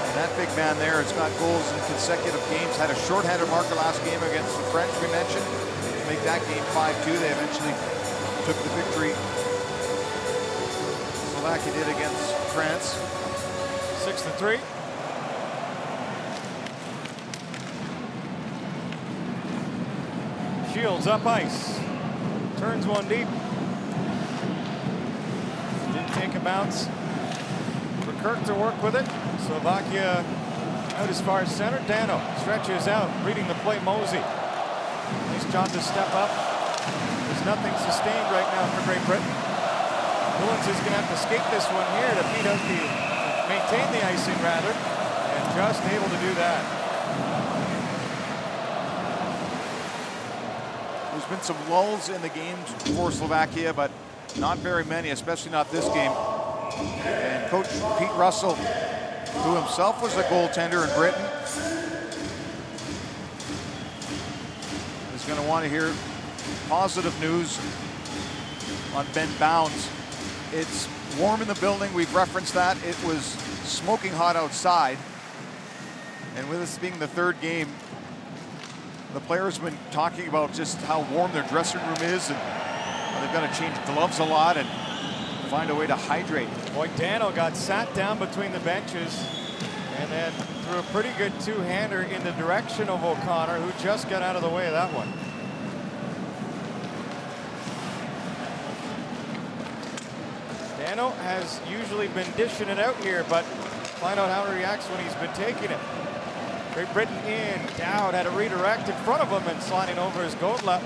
And that big man there has got goals in consecutive games. Had a shorthanded marker last game against the French we mentioned. Make that game 5-2. They eventually took the victory. Slovakia did against France. 6-3. Shields up ice. Turns one deep. Didn't take a bounce. For Kirk to work with it. Slovakia out as far as center. Dano stretches out, reading the play. Mosey. Nice job to step up. There's nothing sustained right now for Great Britain. Mullins is going to have to skate this one here to beat out maintain the icing rather, and just able to do that. There's been some lulls in the games for Slovakia, but not very many, especially not this game. And Coach Pete Russell, who himself was a goaltender in Britain, going to want to hear positive news on Ben Bounds. It's warm in the building. We've referenced that. It was smoking hot outside. And with this being the third game, the players have been talking about just how warm their dressing room is, and they've got to change gloves a lot and find a way to hydrate. Boy, Dano got sat down between the benches and then threw a pretty good two-hander in the direction of O'Connor, who just got out of the way of that one. Dano has usually been dishing it out here, but find out how he reacts when he's been taking it. Great Britain in. Dowd had a redirect in front of him and sliding over his Godla.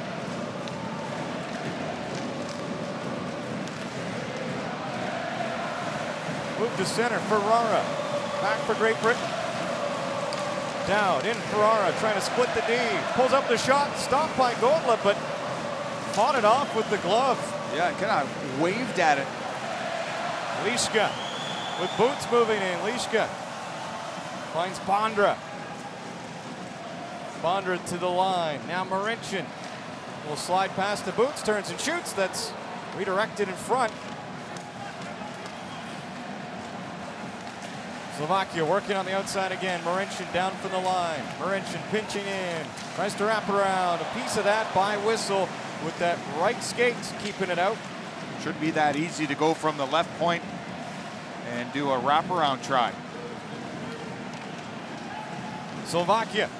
Move to center, Ferrara. Back for Great Britain. Dowd in Ferrara, trying to split the D. Pulls up the shot, stopped by Godla, but fought it off with the glove. Yeah, kind of waved at it. Liška with boots moving in. Liška finds Bondra. Bondra to the line. Now Marincin will slide past the boots, turns and shoots. That's redirected in front. Slovakia working on the outside again. Marincin down from the line. Marincin pinching in. Tries to wrap around. A piece of that by Whistle with that right skate, keeping it out. Shouldn't be that easy to go from the left point and do a wraparound try. Slovakia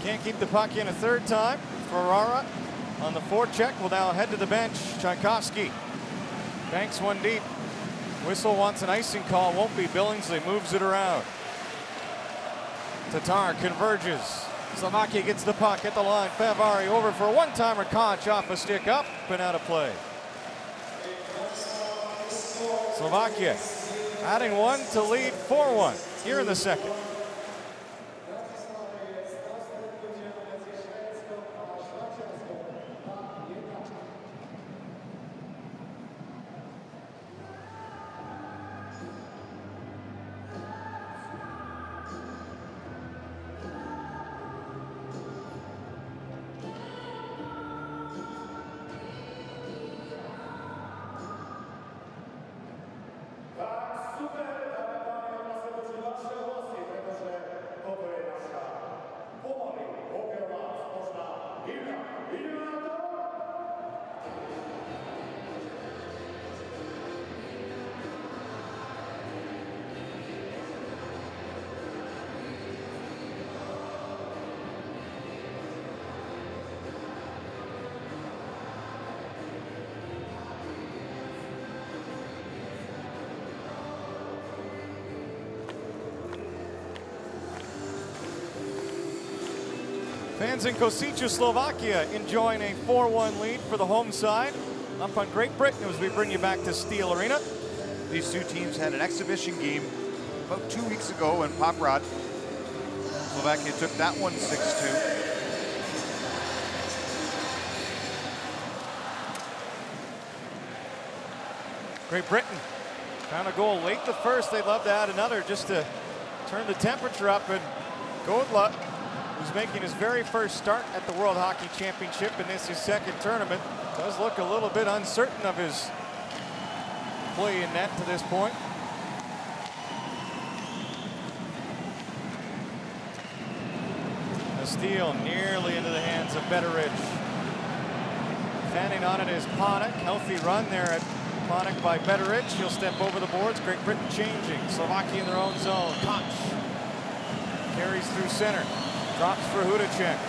can't keep the puck in a third time. Ferrara on the forecheck will now head to the bench. Tchaikovsky banks one deep. Whistle wants an icing call. Won't be. Billingsley moves it around. Tatar converges. Slovakia gets the puck at the line. Favari over for a one-timer. Koch off a stick, up and out of play. Slovakia adding one to lead 4-1 here in the second. Fans in Kosice, Slovakia enjoying a 4-1 lead for the home side up on Great Britain as we bring you back to Steel Arena. These two teams had an exhibition game about 2 weeks ago in Poprad. Slovakia took that one 6-2. Great Britain found a goal late the first. They'd love to add another just to turn the temperature up. And Godla, who's making his very first start at the World Hockey Championship in this his second tournament, does look a little bit uncertain of his play in net to this point. A steal nearly into the hands of Betteridge. Fanning on it is Panik. Healthy run there at Panik by Betteridge. He'll step over the boards. Great Britain changing. Slovakia in their own zone. Koch carries through center. Drops for Hudacek.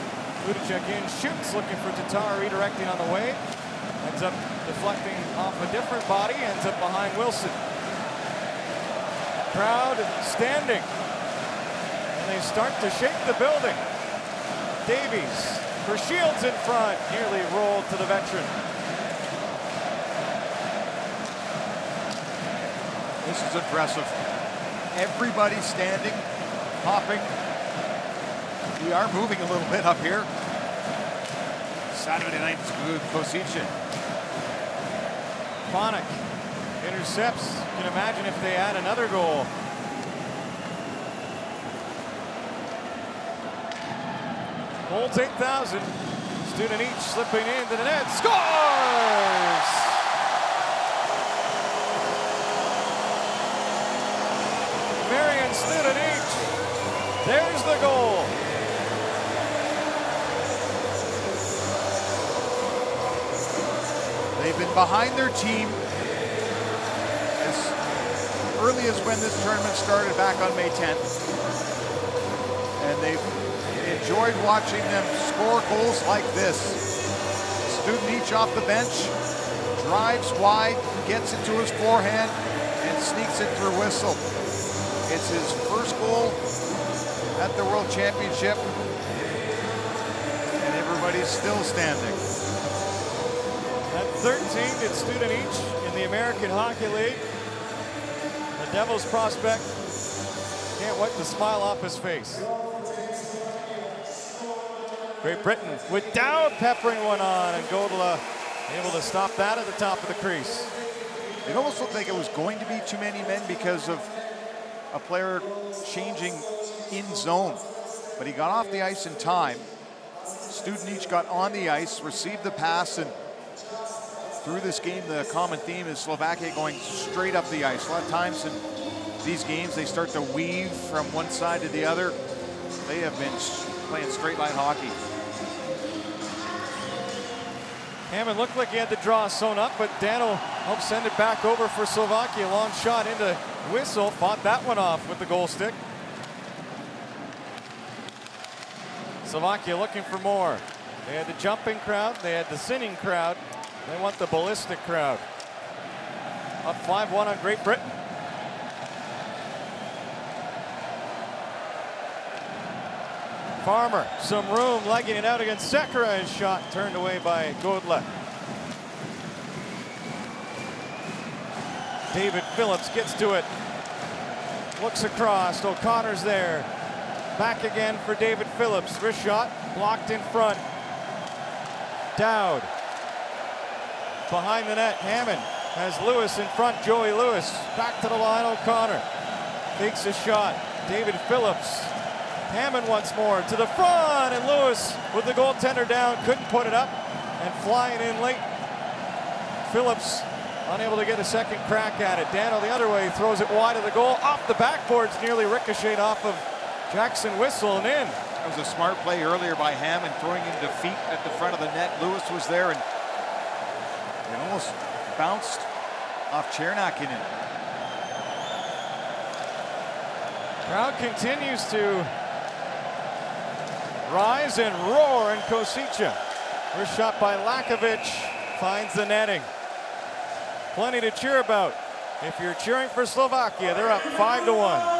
Hudacek in, shoots, looking for Tatar, redirecting on the way. Ends up deflecting off a different body, ends up behind Wilson. Crowd standing. And they start to shake the building. Davies for Shields in front, nearly rolled to the veteran. This is impressive. Everybody standing, hopping. We are moving a little bit up here. Saturday night with Kosice. Panik intercepts. You can imagine if they add another goal. Holds 8,000. Student each slipping into the net. Scores! Marion Student each. There's the goal. They've been behind their team as early as when this tournament started back on May 10th. And they've enjoyed watching them score goals like this. Student each off the bench, drives wide, gets it to his forehand, and sneaks it through Whistle. It's his first goal at the World Championship, and everybody's still standing. At 13 did Student each in the American Hockey League. The Devils prospect can't wipe the smile off his face. Great Britain with Dowd peppering one on, and Godla able to stop that at the top of the crease. It almost looked like it was going to be too many men because of a player changing in zone, but he got off the ice in time. Studenic got on the ice, received the pass, and through this game, the common theme is Slovakia going straight up the ice. A lot of times in these games, they start to weave from one side to the other. They have been playing straight line hockey. Hammond looked like he had the draw sewn up, but Daniel helped send it back over for Slovakia. Long shot into Whistle, fought that one off with the goal stick. Slovakia looking for more. They had the jumping crowd, they had the sinning crowd, they want the ballistic crowd. Up 5-1 on Great Britain. Farmer, some room, legging it out against Sekera. His shot turned away by Godla. David Phillips gets to it. Looks across, O'Connor's there. Back again for David Phillips. Wrist shot, blocked in front. Dowd. Behind the net, Hammond has Lewis in front, Joey Lewis. Back to the line, O'Connor. Takes a shot, David Phillips. Hammond once more to the front, and Lewis with the goaltender down, couldn't put it up, and flying in late. Phillips unable to get a second crack at it. Daniel the other way, throws it wide of the goal, off the backboards, nearly ricocheted off of Jackson Whistle and in. That was a smart play earlier by Hammond, throwing him to feet at the front of the net. Lewis was there, and it almost bounced off Chernakinen. Crowd continues to rise and roar in Kosice. First shot by Lakovic finds the netting. Plenty to cheer about. If you're cheering for Slovakia, they're up 5-1.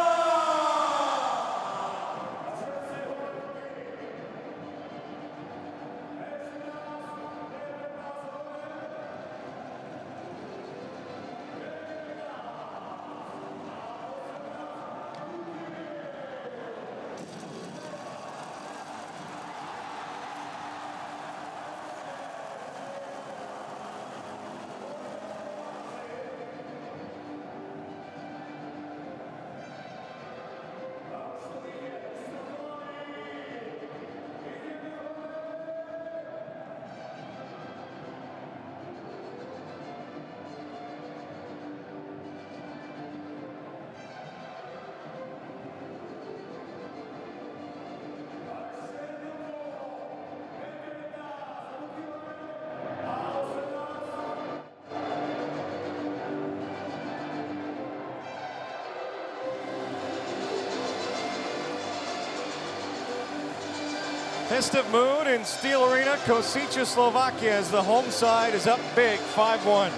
Festive mood in Steel Arena, Kosice, Slovakia, as the home side is up big, 5-1.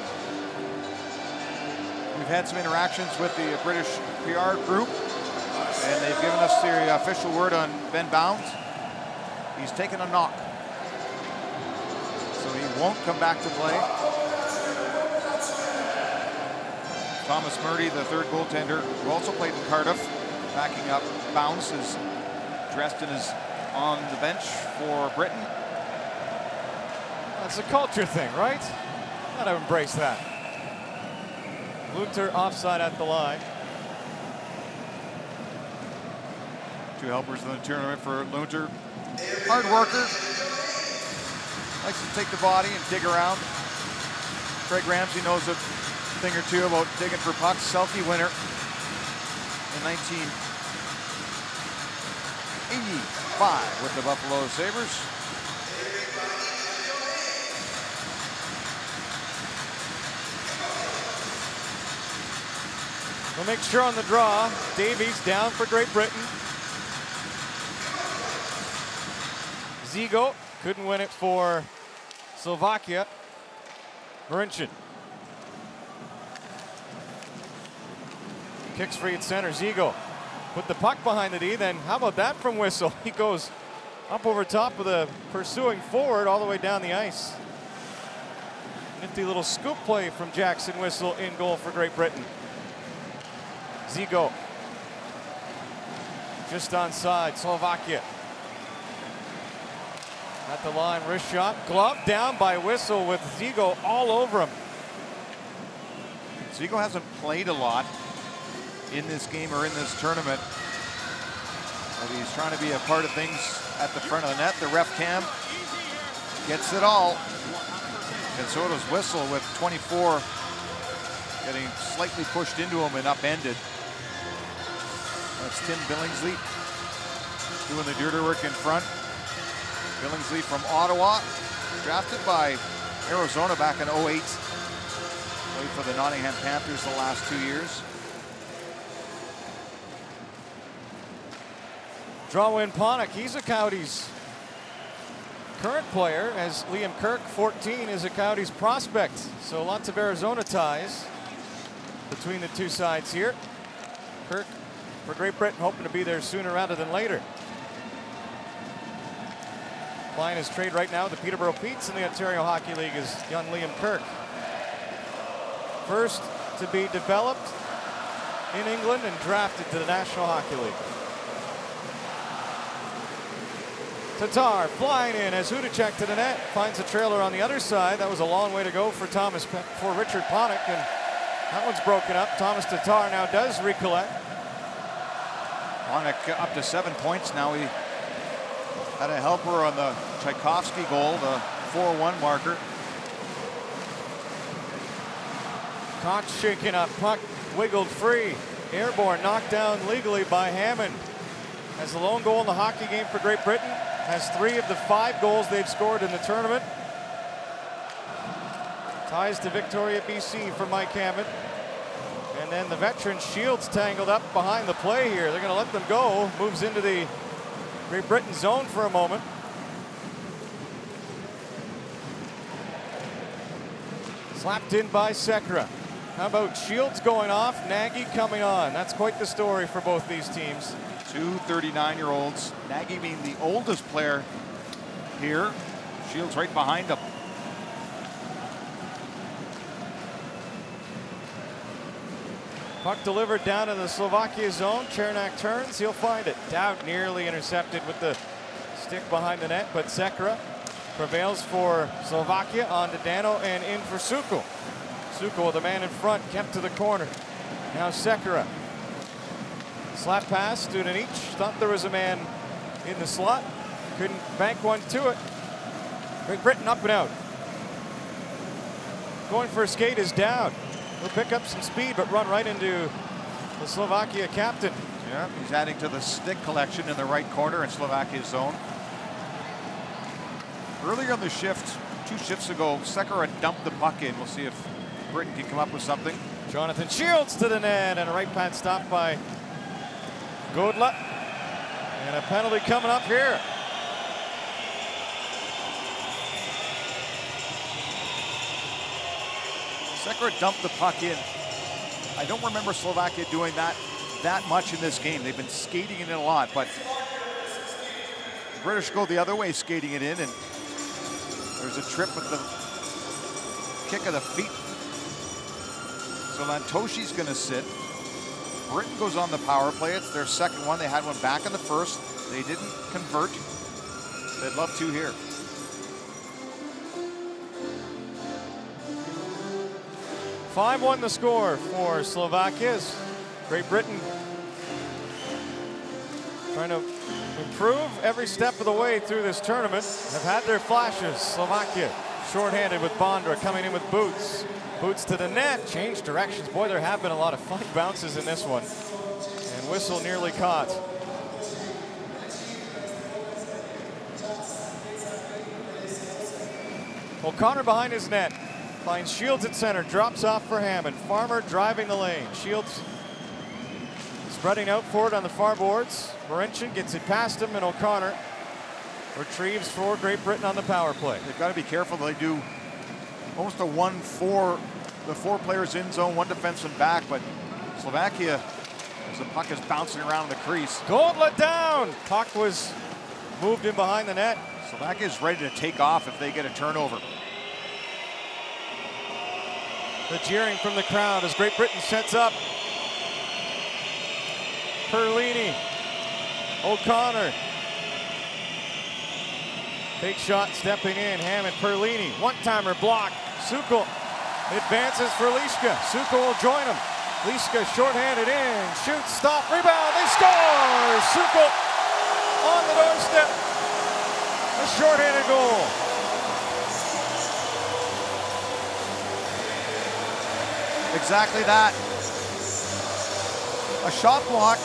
We've had some interactions with the British PR group, and they've given us the official word on Ben Bounds. He's taken a knock, so he won't come back to play. Thomas Murdy, the third goaltender, who also played in Cardiff, backing up Bounds, is dressed in his on the bench for Britain. That's a culture thing, right? Gotta embrace that. Lunter offside at the line. Two helpers in the tournament for Lunter. Hard worker. Likes to take the body and dig around. Craig Ramsey knows a thing or two about digging for pucks. Selke winner in 1985 with the Buffalo Sabres. We'll make sure on the draw, Davies down for Great Britain. Zigo couldn't win it for Slovakia. Marincin. Kicks free at center, Zigo. Put the puck behind the D, then how about that from Whistle? He goes up over top of the pursuing forward all the way down the ice. Nifty little scoop play from Jackson Whistle in goal for Great Britain. Zigo. Just onside, Slovakia. At the line, wrist shot, glove down by Whistle with Zigo all over him. Zigo hasn't played a lot in this game or in this tournament, but he's trying to be a part of things at the front of the net. The ref cam gets it all, and so does Whistle with 24, getting slightly pushed into him and upended. That's Tim Billingsley doing the dirty work in front. Billingsley from Ottawa, drafted by Arizona back in 08. Played for the Nottingham Panthers the last 2 years. Drawin Panik, he's a Coyotes current player, as Liam Kirk, 14, is a Coyotes prospect. So lots of Arizona ties between the two sides here. Kirk for Great Britain hoping to be there sooner rather than later. Playing his trade right now, the Peterborough Petes in the Ontario Hockey League, is young Liam Kirk. First to be developed in England and drafted to the National Hockey League. Tatar flying in as Hudacek to the net, finds a trailer on the other side. That was a long way to go for Richard Panik, and that one's broken up. Thomas Tatar now does recollect. Panik up to 7 points now. He had a helper on the Tchaikovsky goal, the 4-1 marker. Cox shaking up, puck wiggled free. Airborne knocked down legally by Hammond. Has the lone goal in the hockey game for Great Britain. Has 3 of the 5 goals they've scored in the tournament. Ties to Victoria, BC for Mike Hammond. And then the veteran Shields tangled up behind the play here. They're going to let them go. Moves into the Great Britain zone for a moment. Slapped in by Sekera. How about Shields going off, Nagy coming on? That's quite the story for both these teams. 2 39-year-olds, Nagy being the oldest player here. Shields right behind him. Puck delivered down in the Slovakia zone. Chernak turns, he'll find it. Dowd nearly intercepted with the stick behind the net, but Sekera prevails for Slovakia on to Dano and in for Sukul. Sukul with the man in front, kept to the corner. Now Sekera. Slap pass, student each. Thought there was a man in the slot. Couldn't bank one to it. Great Britain up and out. Going for a skate is Dowd. He'll pick up some speed, but run right into the Slovakia captain. Yeah, he's adding to the stick collection in the right corner in Slovakia's zone. Earlier in the shift, 2 shifts ago, Sekera dumped the puck in. We'll see if Britain can come up with something. Jonathan Shields to the net, and a right pad stop by Godla. And a penalty coming up here. Sekera dumped the puck in. I don't remember Slovakia doing that much in this game. They've been skating it in a lot, but the British go the other way, skating it in, and there's a trip with the kick of the feet. So Lantoshi's going to sit. Britain goes on the power play. It's their second one. They had one back in the first. They didn't convert. They'd love to here. (5-1) the score for Slovakia. Great Britain trying to improve every step of the way through this tournament. Have had their flashes. Slovakia shorthanded with Bondra coming in with Boots. Boots to the net, changed directions. Boy, there have been a lot of funny bounces in this one. And Whistle nearly caught. O'Connor behind his net. Finds Shields at center, drops off for Hammond. Farmer driving the lane. Shields spreading out forward on the far boards. Marincin gets it past him, and O'Connor retrieves for Great Britain on the power play. They've got to be careful. They do almost a 1-4, the 4 players in zone, 1 defenseman back, but Slovakia, as the puck is bouncing around the crease. Godla down. Puck was moved in behind the net. Slovakia is ready to take off if they get a turnover. The jeering from the crowd as Great Britain sets up. Perlini, O'Connor. Fake shot, stepping in, Hammond, Perlini, one-timer block. Sukol advances for Liska. Sukol will join him. Liska shorthanded in, shoots, stop, rebound, they score! Sukol on the doorstep. A shorthanded goal. Exactly that. A shot block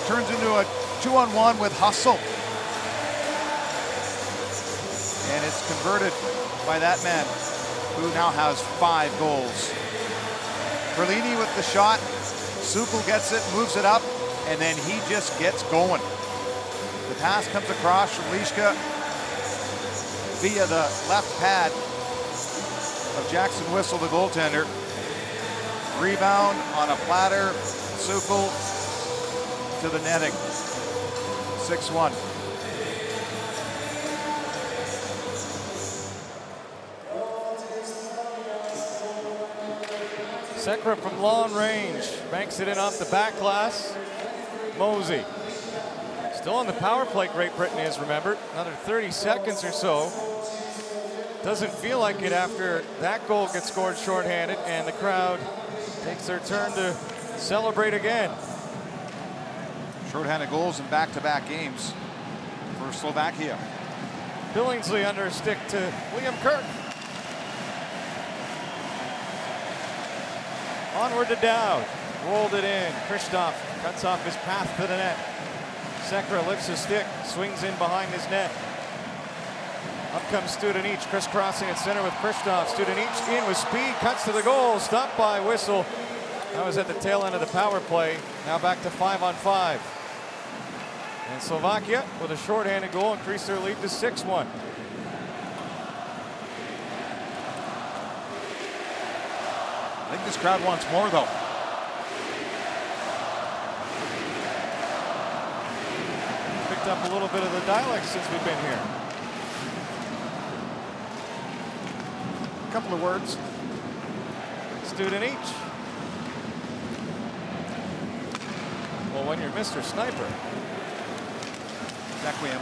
turns into a 2-on-1 with hustle. And it's converted by that man, who now has 5 goals. Perlini with the shot. Sukol gets it, moves it up, and then he just gets going. The pass comes across from Liska via the left pad of Jackson Whistle, the goaltender. Rebound on a platter. Sukol to the netting. 6-1. Sekera from long range, banks it in off the back glass. Mosey. Still on the power play, Great Britain is, remember. Another 30 seconds or so. Doesn't feel like it after that goal gets scored shorthanded, and the crowd takes their turn to celebrate again. Shorthanded goals in back-to-back games for Slovakia. Billingsley under a stick to Liam Kirk. Onward to Dowd. Rolled it in. Kristoff cuts off his path to the net. Sekera lifts his stick, swings in behind his net. Up comes Studenic, crisscrossing at center with Kristoff. Studenic in with speed, cuts to the goal, stopped by Whistle. That was at the tail end of the power play. Now back to 5-on-5. And Slovakia, with a shorthanded goal, increased their lead to 6-1. I think this crowd wants more, though. Picked up a little bit of the dialect since we've been here. A couple of words. Student each. Well, when you're Mr. Sniper. Exactly him.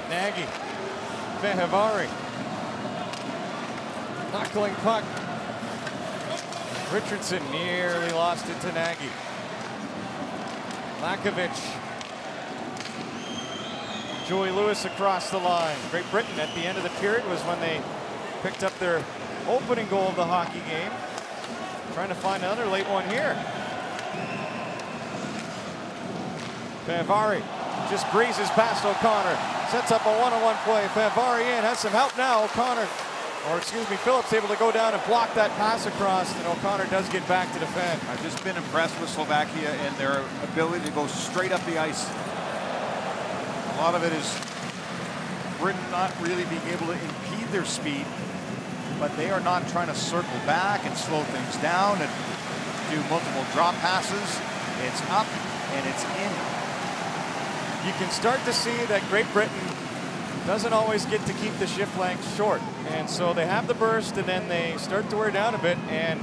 Nagy. Fehevari. Knuckling puck. Richardson nearly lost it to Nagy. Lakovic. Joey Lewis across the line. Great Britain at the end of the period was when they picked up their opening goal of the hockey game. Trying to find another late one here. Fehevari just breezes past O'Connor. Sets up a one-on-one play. Fehevari in, has some help now. O'Connor, or excuse me, Phillips able to go down and block that pass across, and O'Connor does get back to defend. I've just been impressed with Slovakia and their ability to go straight up the ice. A lot of it is Britain not really being able to impede their speed, but they are not trying to circle back and slow things down and do multiple drop passes. It's up and it's in. You can start to see that Great Britain doesn't always get to keep the shift length short. And so they have the burst and then they start to wear down a bit. And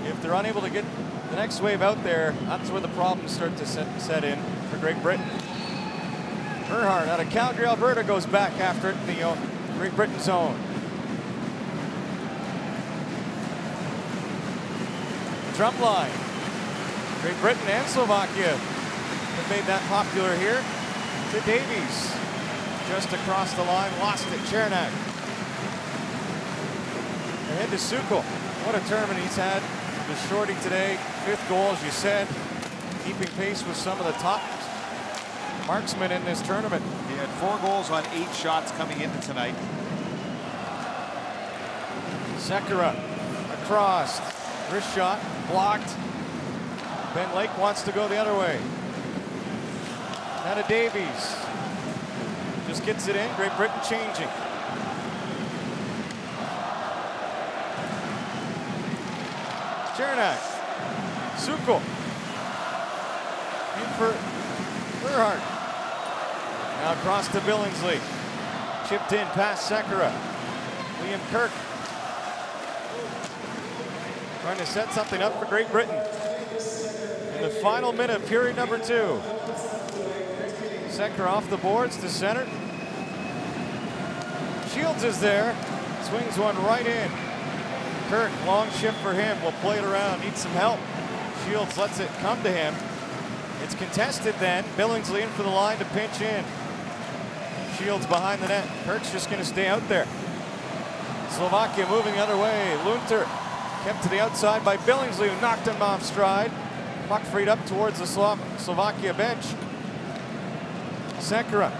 if they're unable to get the next wave out there, that's where the problems start to set in for Great Britain. Earhart out of Calgary, Alberta goes back after it in the Great Britain zone. Trump line. Great Britain and Slovakia have made that popular here. To Davies, just across the line, lost it, Chernak. Ahead to Sukol. What a tournament he's had. The shorty today, 5th goal, as you said, keeping pace with some of the top marksmen in this tournament. He had 4 goals on 8 shots coming into tonight. Sekera across, wrist shot, blocked. Ben Lake wants to go the other way. Now to Davies. Just gets it in. Great Britain changing. Chernak. Sukol. In for Earhart. Now across to Billingsley. Chipped in past Sekera. Liam Kirk. Trying to set something up for Great Britain. In the final minute of period number 2. Sekera off the boards to center. Shields is there. Swings one right in. Kirk, long shift for him. Will play it around. Needs some help. Shields lets it come to him. It's contested then. Billingsley in for the line to pinch in. Shields behind the net. Kirk's just going to stay out there. Slovakia moving the other way. Lunter kept to the outside by Billingsley, who knocked him off stride. Puck freed up towards the Slovakia bench. Sekera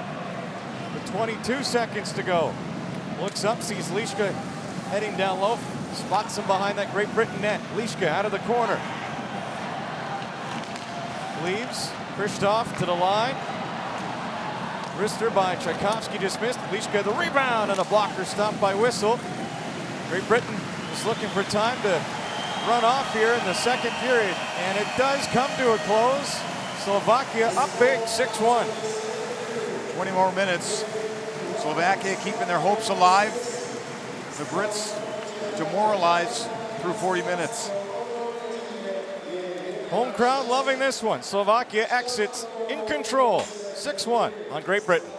with 22 seconds to go. Looks up, sees Lischka heading down low. Spots him behind that Great Britain net. Lischka out of the corner. Leaves. Kristoff to the line. Wrister by Tchaikovsky dismissed. Lischka the rebound and a blocker stop by Whistle. Great Britain is looking for time to run off here in the second period, and it does come to a close. Slovakia up big, 6-1. 20 more minutes. Slovakia keeping their hopes alive. The Brits demoralized through 40 minutes. Home crowd loving this one. Slovakia exits in control, 6-1 on Great Britain.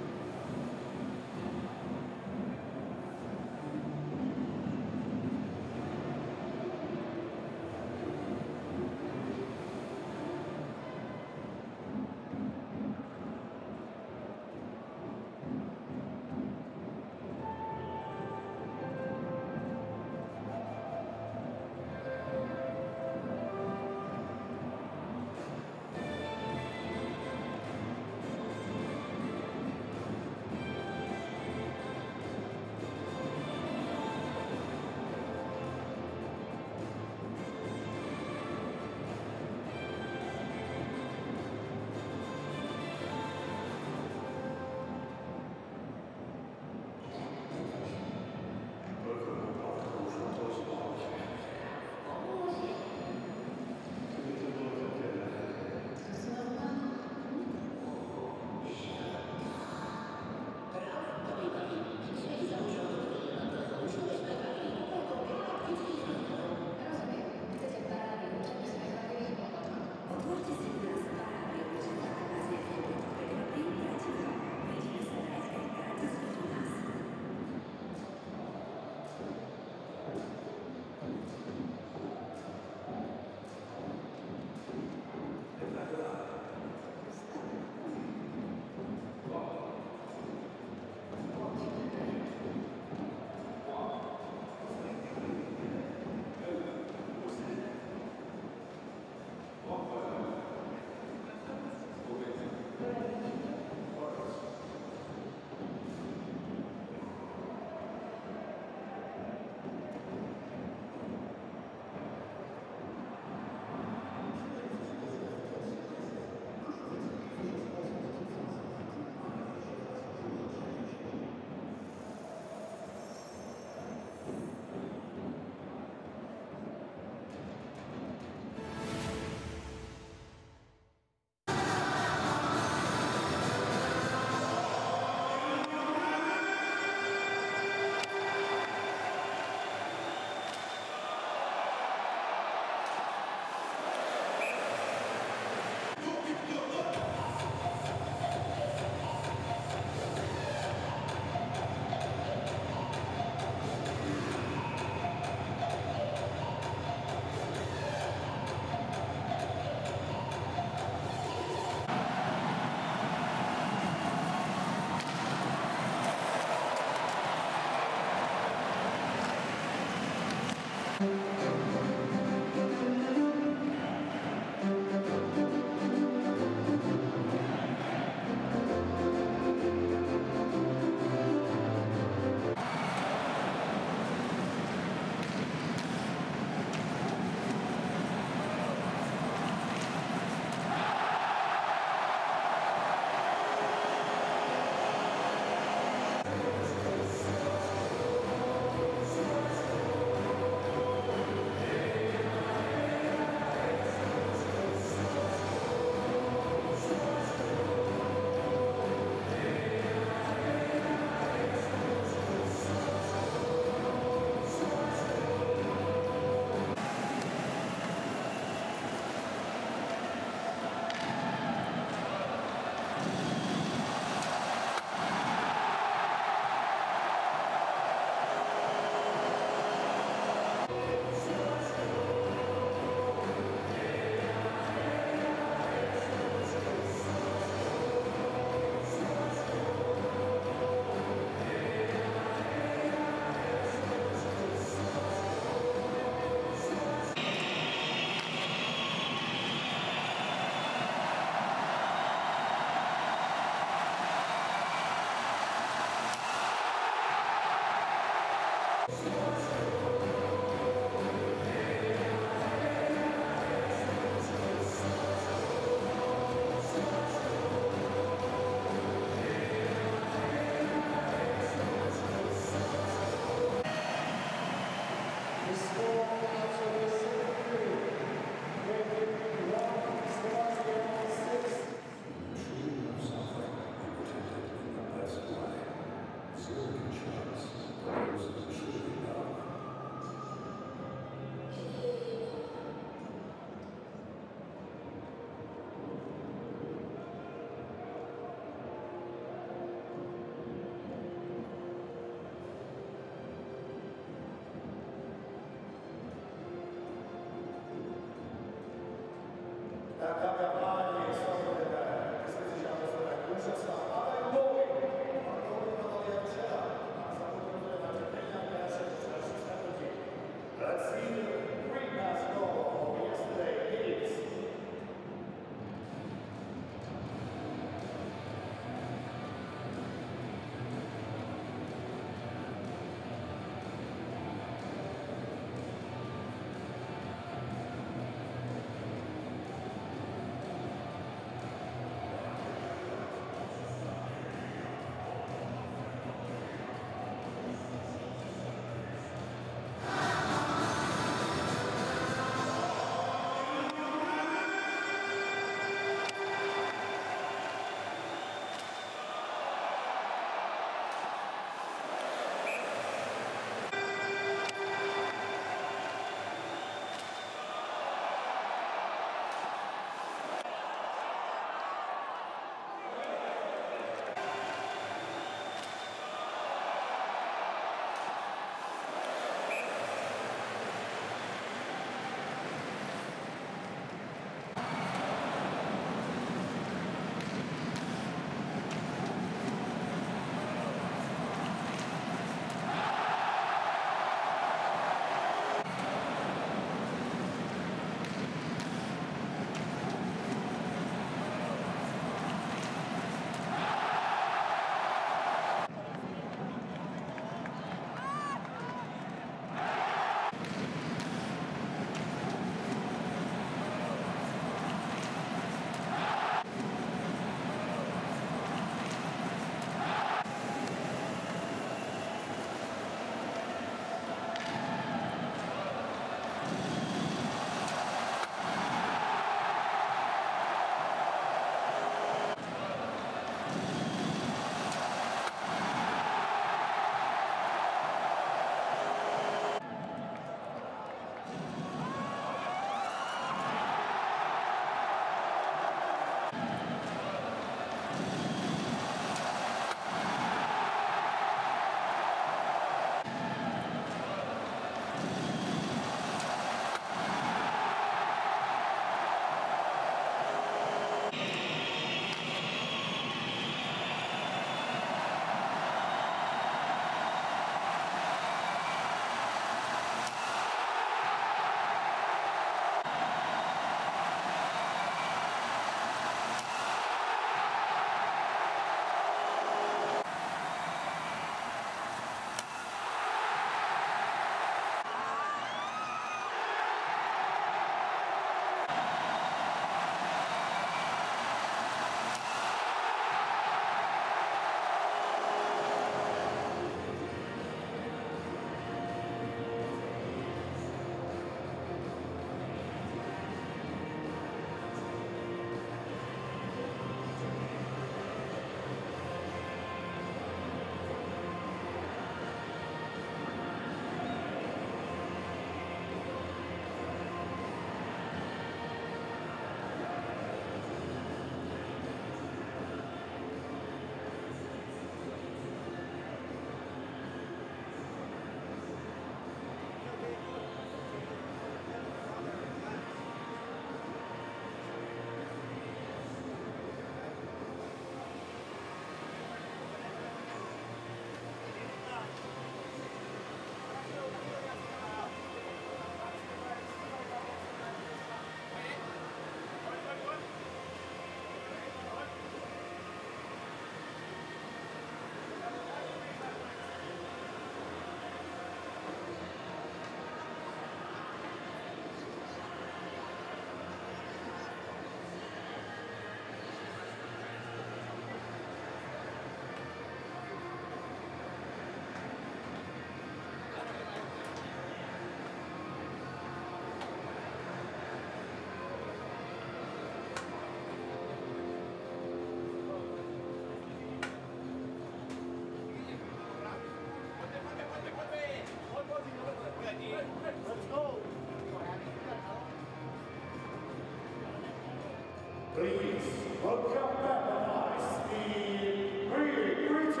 Please welcome back the Great Britain.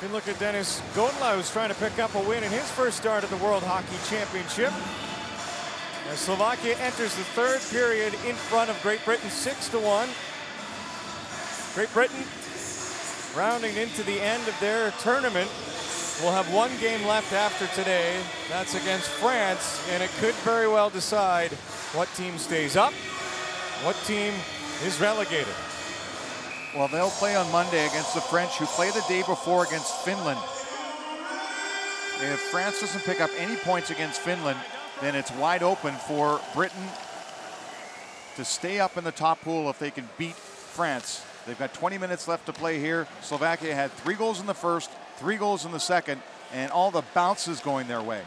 You look at Dennis Godla, who's trying to pick up a win in his first start at the World Hockey Championship. As Slovakia enters the third period in front of Great Britain 6-1. Great Britain rounding into the end of their tournament. Will have one game left after today. That's against France, and it could very well decide what team stays up, what team is relegated. Well, they'll play on Monday against the French, who play the day before against Finland. If France doesn't pick up any points against Finland, then it's wide open for Britain to stay up in the top pool if they can beat France. They've got 20 minutes left to play here. Slovakia had 3 goals in the first, 3 goals in the second, and all the bounces going their way.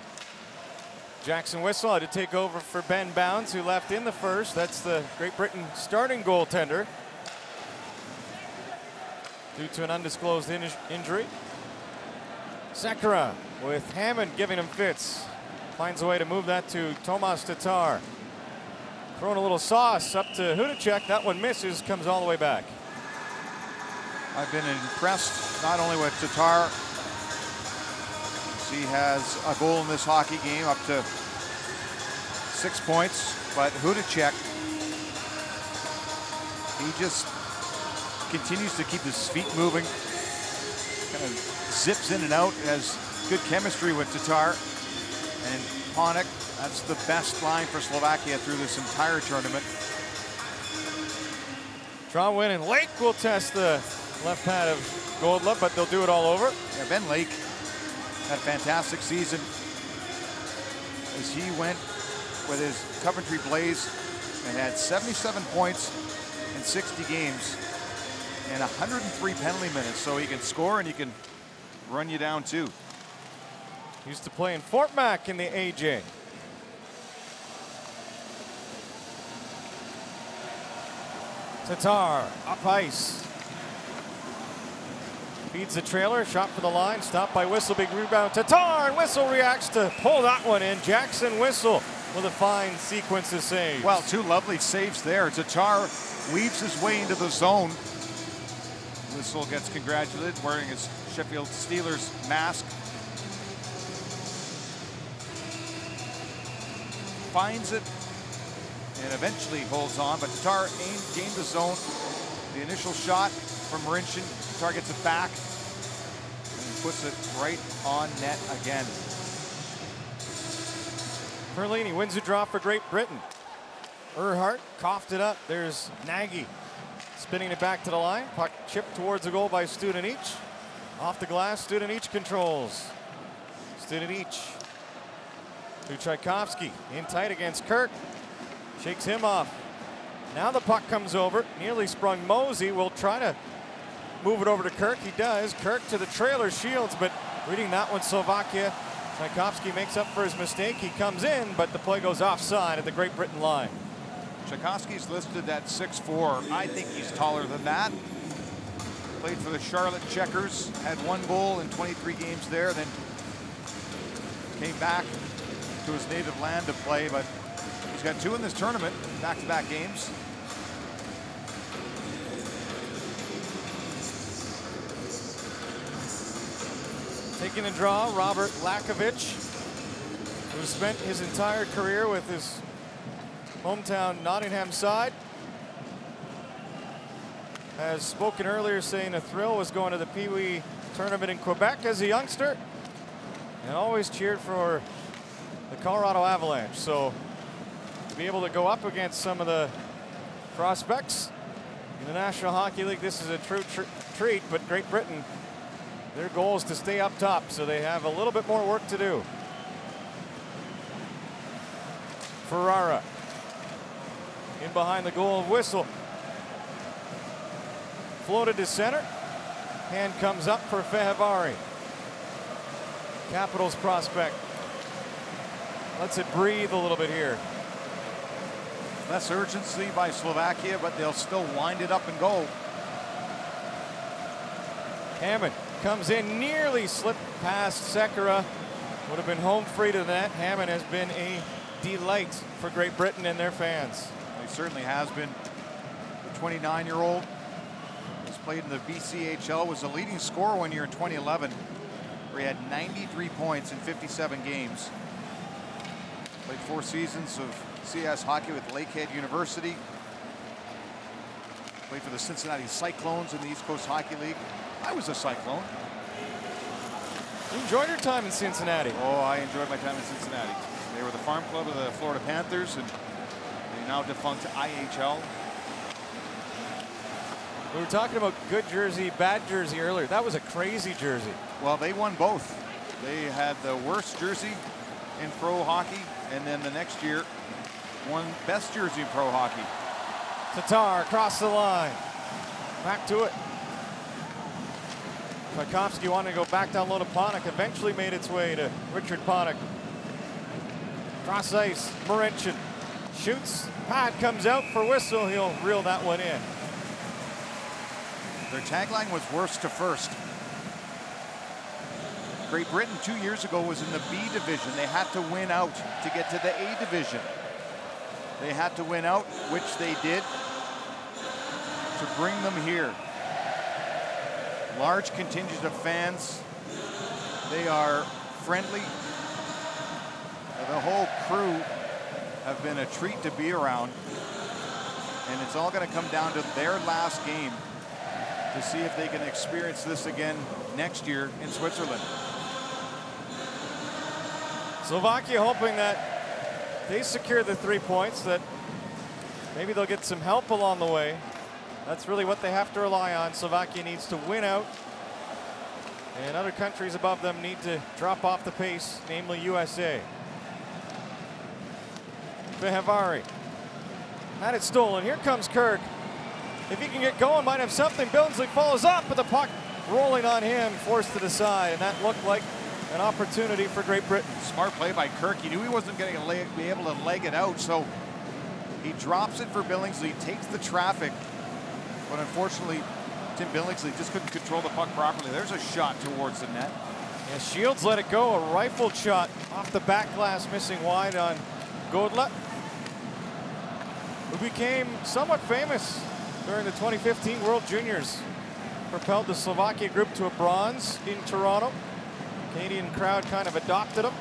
Jackson Whistle had to take over for Ben Bounds, who left in the first. That's the Great Britain starting goaltender, due to an undisclosed injury. Sekera with Hammond giving him fits. Finds a way to move that to Tomas Tatar. Throwing a little sauce up to Hudacek. That one misses, comes all the way back. I've been impressed not only with Tatar. He has a goal in this hockey game, up to 6 points, but Hudacek, he just continues to keep his feet moving, kind of zips in and out, has good chemistry with Tatar. And Panik, that's the best line for Slovakia through this entire tournament. Draw win, and Lake will test the left pad of Godla, but they'll do it all over. Yeah, Ben Lake had a fantastic season as he went with his Coventry Blaze and had 77 points in 60 games and 103 penalty minutes, so he can score and he can run you down too. Used to play in Fort Mac in the AJ. Tatar up ice. Feeds the trailer, shot for the line, stopped by Whistle, big rebound. Tatar, and Whistle reacts to pull that one in. Jackson Whistle with a fine sequence of saves. Well, 2 lovely saves there. Tatar weaves his way into the zone. Whistle gets congratulated, wearing his Sheffield Steelers mask. Finds it and eventually holds on, but Tatar gained the zone. The initial shot from Marincin, Tatar gets it back and puts it right on net again. Perlini wins a draw for Great Britain. Earhart coughed it up. There's Nagy spinning it back to the line. Puck chipped towards the goal by Studenic. Off the glass, Studenic controls. Studenic to Tchaikovsky, in tight against Kirk. Shakes him off. Now the puck comes over. Nearly sprung Mosey. Will try to move it over to Kirk. He does. Kirk to the trailer, Shields, but reading that one, Slovakia. Tchaikovsky makes up for his mistake. He comes in, but the play goes offside at the Great Britain line. Tchaikovsky's listed at 6'4". I think he's taller than that. Played for the Charlotte Checkers, had 1 goal in 23 games there, then came back to his native land to play, but he's got 2 in this tournament, back-to-back games. Making a draw, Robert Lakovic, who spent his entire career with his hometown Nottingham side. Has spoken earlier saying a thrill was going to the Pee Wee tournament in Quebec as a youngster, and always cheered for the Colorado Avalanche. So to be able to go up against some of the prospects in the National Hockey League, this is a true treat. But Great Britain, their goal is to stay up top, so they have a little bit more work to do. Ferrara in behind the goal of Whistle. Floated to center. Hand comes up for Fehevari. Capitals prospect. Lets it breathe a little bit here. Less urgency by Slovakia, but they'll still wind it up and go. Hammond comes in, nearly slipped past Sekera. Would have been home free to the net. Hammond has been a delight for Great Britain and their fans. He certainly has been. The 29-year-old has played in the BCHL, was the leading scorer one year in 2011, where he had 93 points in 57 games. Played 4 seasons of CS hockey with Lakehead University. Played for the Cincinnati Cyclones in the East Coast Hockey League. I was a Cyclone. You enjoyed your time in Cincinnati. Oh, I enjoyed my time in Cincinnati. They were the farm club of the Florida Panthers, and the now defunct IIHL. We were talking about good jersey, bad jersey earlier. That was a crazy jersey. Well, they won both. They had the worst jersey in pro hockey, and then the next year won best jersey in pro hockey. Tatar across the line. Back to it. Tchaikovsky wanted to go back down low to Panik. Eventually made its way to Richard Panik. Cross ice, Marincin shoots. Pad comes out for Whistle. He'll reel that one in. Their tagline was worst to first. Great Britain 2 years ago was in the B division. They had to win out to get to the A division. They had to win out, which they did, to bring them here. Large contingent of fans. They are friendly. The whole crew have been a treat to be around. And it's all going to come down to their last game to see if they can experience this again next year in Switzerland. Slovakia hoping that they secure the 3 points, that maybe they'll get some help along the way. That's really what they have to rely on. Slovakia needs to win out, and other countries above them need to drop off the pace, namely USA. Fehevari had it stolen. Here comes Kirk. If he can get going, might have something. Billingsley follows up, but the puck rolling on him, forced to the side, and that looked like an opportunity for Great Britain. Smart play by Kirk. He knew he wasn't going to be able to leg it out, so he drops it for Billingsley, takes the traffic, but unfortunately, Tim Billingsley just couldn't control the puck properly. There's a shot towards the net. Yeah, Shields let it go, a rifled shot off the back glass, missing wide on Godla, who became somewhat famous during the 2015 World Juniors. Propelled the Slovakia group to a bronze in Toronto. Canadian crowd kind of adopted him.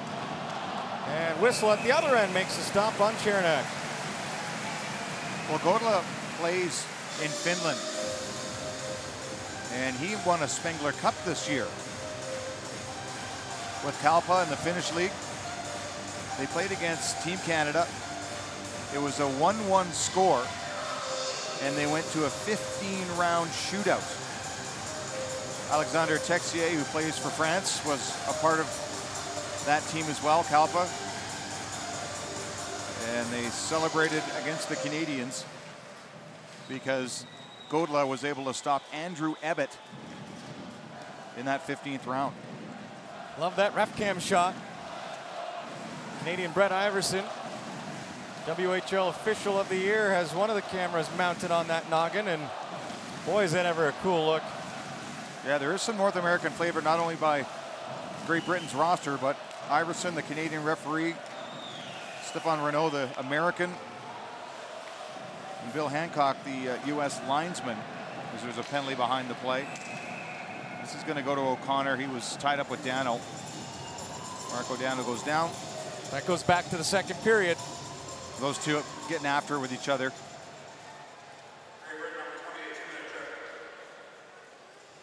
And Whistle at the other end makes a stop on Chernak. Well, Godla plays in Finland, and he won a Spengler Cup this year with Kalpa in the Finnish league. They played against Team Canada. It was a 1-1 score, and they went to a 15-round shootout. Alexander Texier, who plays for France, was a part of that team as well, Kalpa. And they celebrated against the Canadians because Godla was able to stop Andrew Ebbett in that 15th round. Love that ref cam shot. Canadian Brett Iverson, WHL Official of the Year, has one of the cameras mounted on that noggin, and boy, is that ever a cool look. Yeah, there is some North American flavor, not only by Great Britain's roster, but Iverson, the Canadian referee, Stefan Renaud, the American, and Bill Hancock, the U.S. linesman, because there's a penalty behind the play. This is going to go to O'Connor. He was tied up with Dano. Marco Dano goes down. That goes back to the second period. Those two getting after it with each other.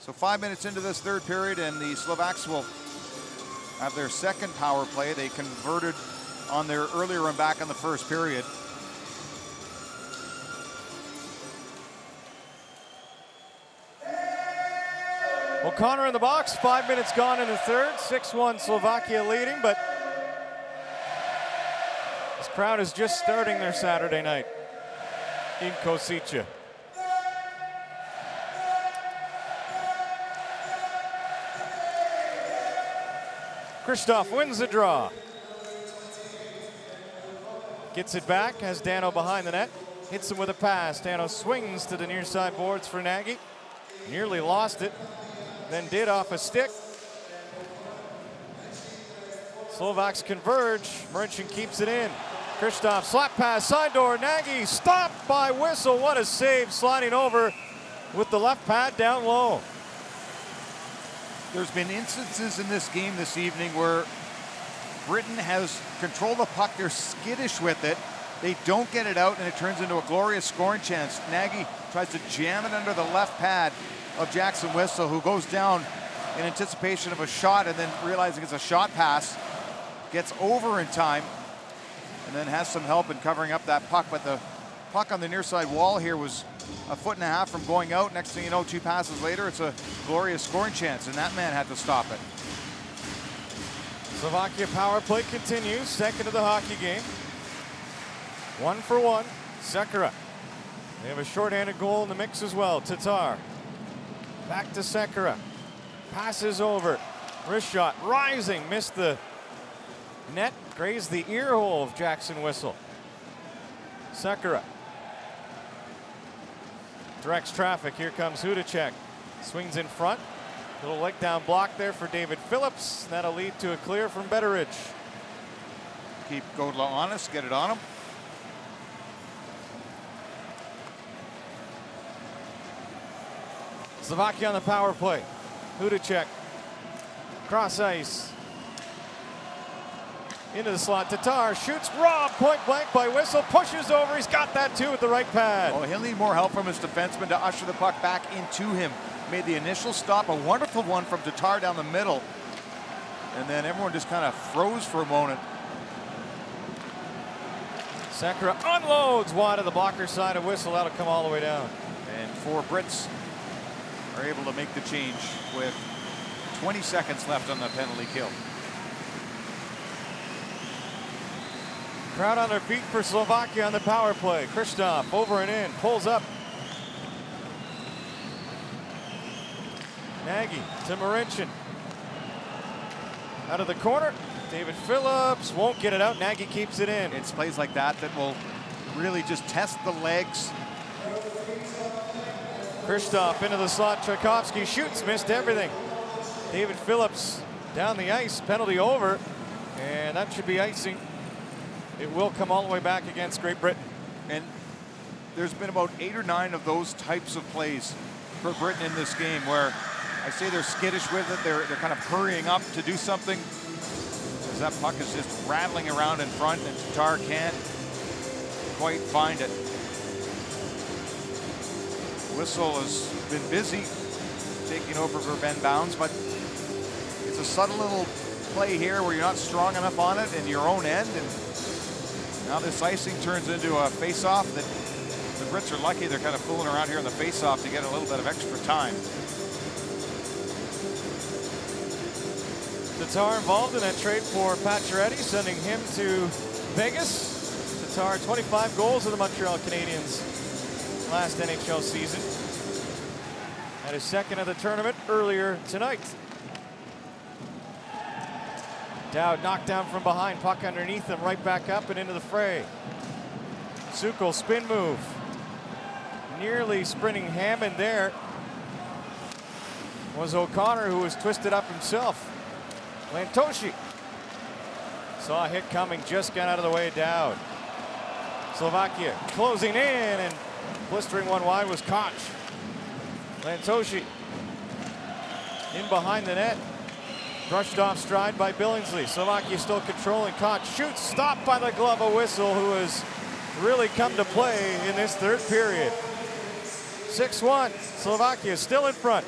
So 5 minutes into this third period, and the Slovaks will have their second power play. They converted on their earlier run back in the first period. O'Connor in the box, 5 minutes gone in the third, 6-1 Slovakia leading, but this crowd is just starting their Saturday night in Košice. Kristoff wins the draw. Gets it back, has Dano behind the net, hits him with a pass. Dano swings to the near side boards for Nagy. Nearly lost it, then did off a stick. Slovaks converge, Marincin keeps it in. Kristoff, slap pass, side door, Nagy stopped by whistle. What a save, sliding over with the left pad down low. There's been instances in this game this evening where Britain has controlled the puck, they're skittish with it. They don't get it out and it turns into a glorious scoring chance. Nagy tries to jam it under the left pad of Jackson Whistle, who goes down in anticipation of a shot and then realizing it's a shot pass, gets over in time and then has some help in covering up that puck. But the puck on the near side wall here was a foot and a half from going out. Next thing you know, 2 passes later, it's a glorious scoring chance, and that man had to stop it. Slovakia power play continues, second of the hockey game. 1 for 1, Sekera. They have a shorthanded goal in the mix as well. Tatar, back to Sekera. Passes over, wrist shot, rising, missed the net, grazed the ear hole of Jackson Whistle. Sekera directs traffic, here comes Hudacek. Swings in front, little leg down block there for David Phillips. That'll lead to a clear from Betteridge. Keep Godla honest, get it on him. Slovakia on the power play. Hudacek, cross ice. Into the slot, Tatar shoots, robbed point blank by Whistle, pushes over, he's got that too with the right pad. Oh, he'll need more help from his defenseman to usher the puck back into him. Made the initial stop, a wonderful one from Tatar down the middle. And then everyone just kind of froze for a moment. Sekera unloads wide of the blocker side of Whistle, that'll come all the way down. And 4 Brits are able to make the change with 20 seconds left on the penalty kill. Crowd on their feet for Slovakia on the power play. Kristoff over and in, pulls up. Nagy to Marincin. Out of the corner, David Phillips won't get it out. Nagy keeps it in. It's plays like that that will really just test the legs. Kristoff into the slot, Tchaikovsky shoots, missed everything. David Phillips down the ice, penalty over, and that should be icing. It will come all the way back against Great Britain. And there's been about 8 or 9 of those types of plays for Britain in this game where I say they're skittish with it. They're kind of hurrying up to do something as that puck is just rattling around in front and Tatar can't quite find it. Whistle has been busy taking over for Ben Bounds, but it's a subtle little play here where you're not strong enough on it in your own end, and now this icing turns into a face-off that the Brits are lucky they're kind of fooling around here in the face-off to get a little bit of extra time. Tatar involved in that trade for Pacioretty, sending him to Vegas. Tatar 25 goals of the Montreal Canadiens last NHL season. Had his second of the tournament earlier tonight. Dowd knocked down from behind, puck underneath him, right back up and into the fray. Sukol spin move. Nearly sprinting Hammond there was O'Connor, who was twisted up himself. Lantoshi saw a hit coming, just got out of the way of Dowd. Slovakia closing in, and blistering one wide was Koch. Lantoshi in behind the net. Brushed off stride by Billingsley. Slovakia still controlling. Caught, shoots, stopped by the glove of Whistle, who has really come to play in this third period. 6-1, Slovakia still in front.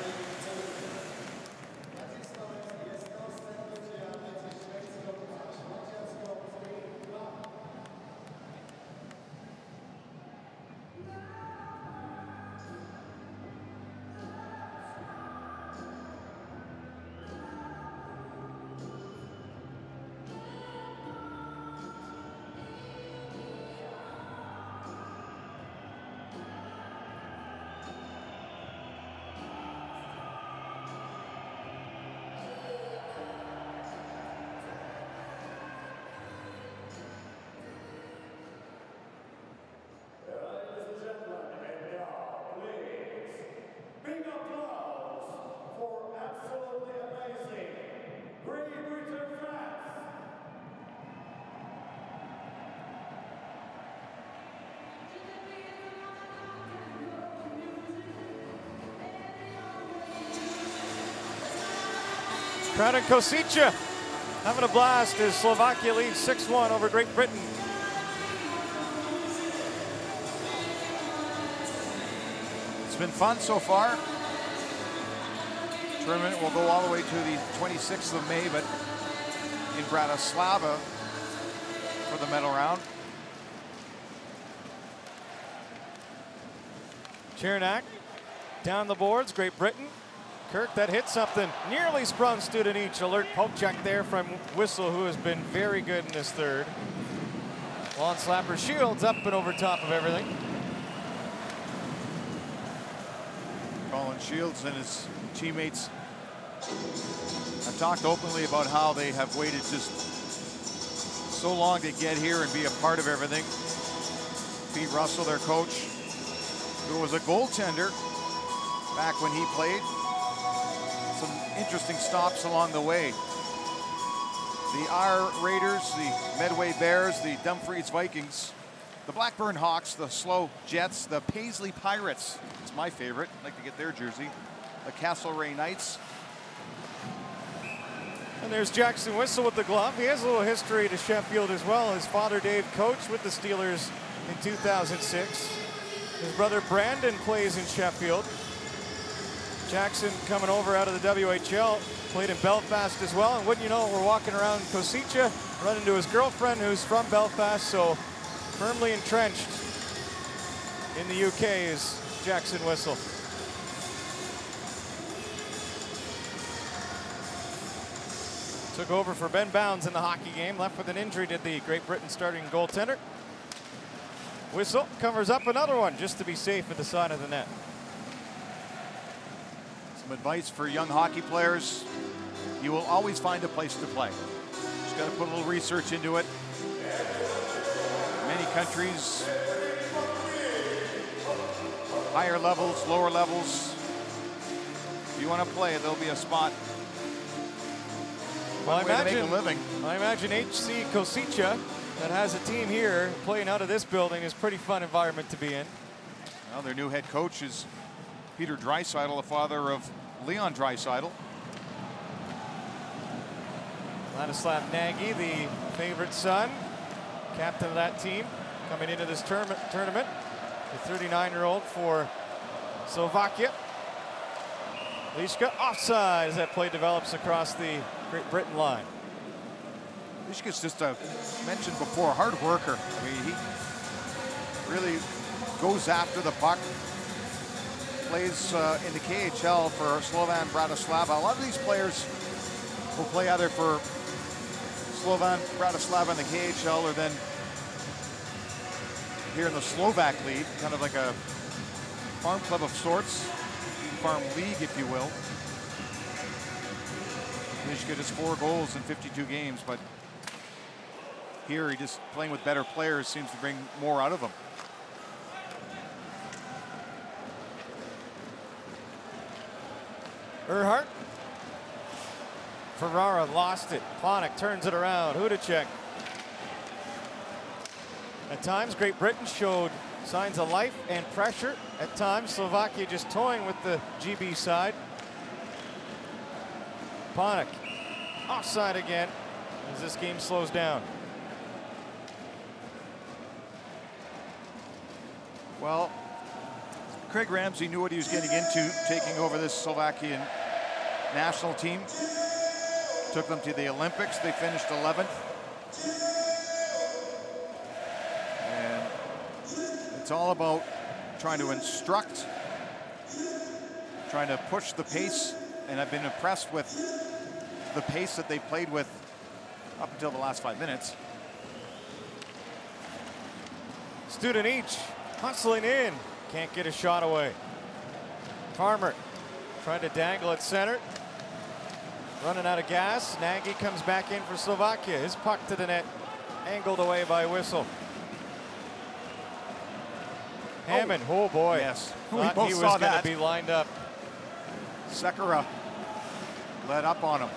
Crowd in Kosice having a blast as Slovakia leads 6-1 over Great Britain. It's been fun so far. Tournament will go all the way to the 26th of May, but in Bratislava for the medal round. Chernak down the boards, Great Britain. Kirk, that hit something. Nearly sprung Studenic. Alert poke check there from Whistle, who has been very good in this third. Lawn slapper Shields up and over top of everything. Colin Shields and his teammates have talked openly about how they have waited just so long to get here and be a part of everything. Pete Russell, their coach, who was a goaltender back when he played. Some interesting stops along the way. The R Raiders, the Medway Bears, the Dumfries Vikings, the Blackburn Hawks, the Slow Jets, the Paisley Pirates. It's my favorite. I'd like to get their jersey. The Castlereagh Knights. And there's Jackson Whistle with the glove. He has a little history to Sheffield as well. His father, Dave, coached with the Steelers in 2006. His brother, Brandon, plays in Sheffield. Jackson coming over out of the WHL, played in Belfast as well. And wouldn't you know it, we're walking around Kosice, run into his girlfriend who's from Belfast, so firmly entrenched in the UK is Jackson Whistle. Took over for Ben Bounds in the hockey game, left with an injury, did the Great Britain starting goaltender. Whistle covers up another one just to be safe at the side of the net. Some advice for young hockey players: you will always find a place to play. Just got to put a little research into it. Many countries, higher levels, lower levels. If you want to play, there'll be a spot. Well, One way to make a living. I imagine HC Kosice, that has a team here playing out of this building, is a pretty fun environment to be in. Well, their new head coach is Peter Draisaitl, the father of Leon Draisaitl. Ladislav Nagy, the favorite son, captain of that team, coming into this tournament. The 39-year-old for Slovakia. Liška offside as that play develops across the Great Britain line. Liška's just a, mentioned before, hard worker. I mean, he really goes after the puck. Plays in the KHL for Slovan Bratislava. A lot of these players will play either for Slovan Bratislava in the KHL or then here in the Slovak League, kind of like a farm club of sorts, farm league, if you will. Liška just 4 goals in 52 games, but here he just playing with better players seems to bring more out of them. Earhart. Ferrara lost it. Plonick turns it around. Hudacek. At times, Great Britain showed signs of life and pressure. At times, Slovakia just toying with the GB side. Stepanek offside again as this game slows down. Well, Craig Ramsey knew what he was getting into taking over this Slovakian national team. Took them to the Olympics. They finished 11th. And it's all about trying to instruct, trying to push the pace, and I've been impressed with the pace that they played with up until the last 5 minutes. Studenic hustling in, can't get a shot away. Farmer trying to dangle at center, running out of gas. Nagy comes back in for Slovakia. His puck to the net, angled away by Whistle. Hammond, oh boy. Yes, Thought he was going to be lined up. Sekera led up on him.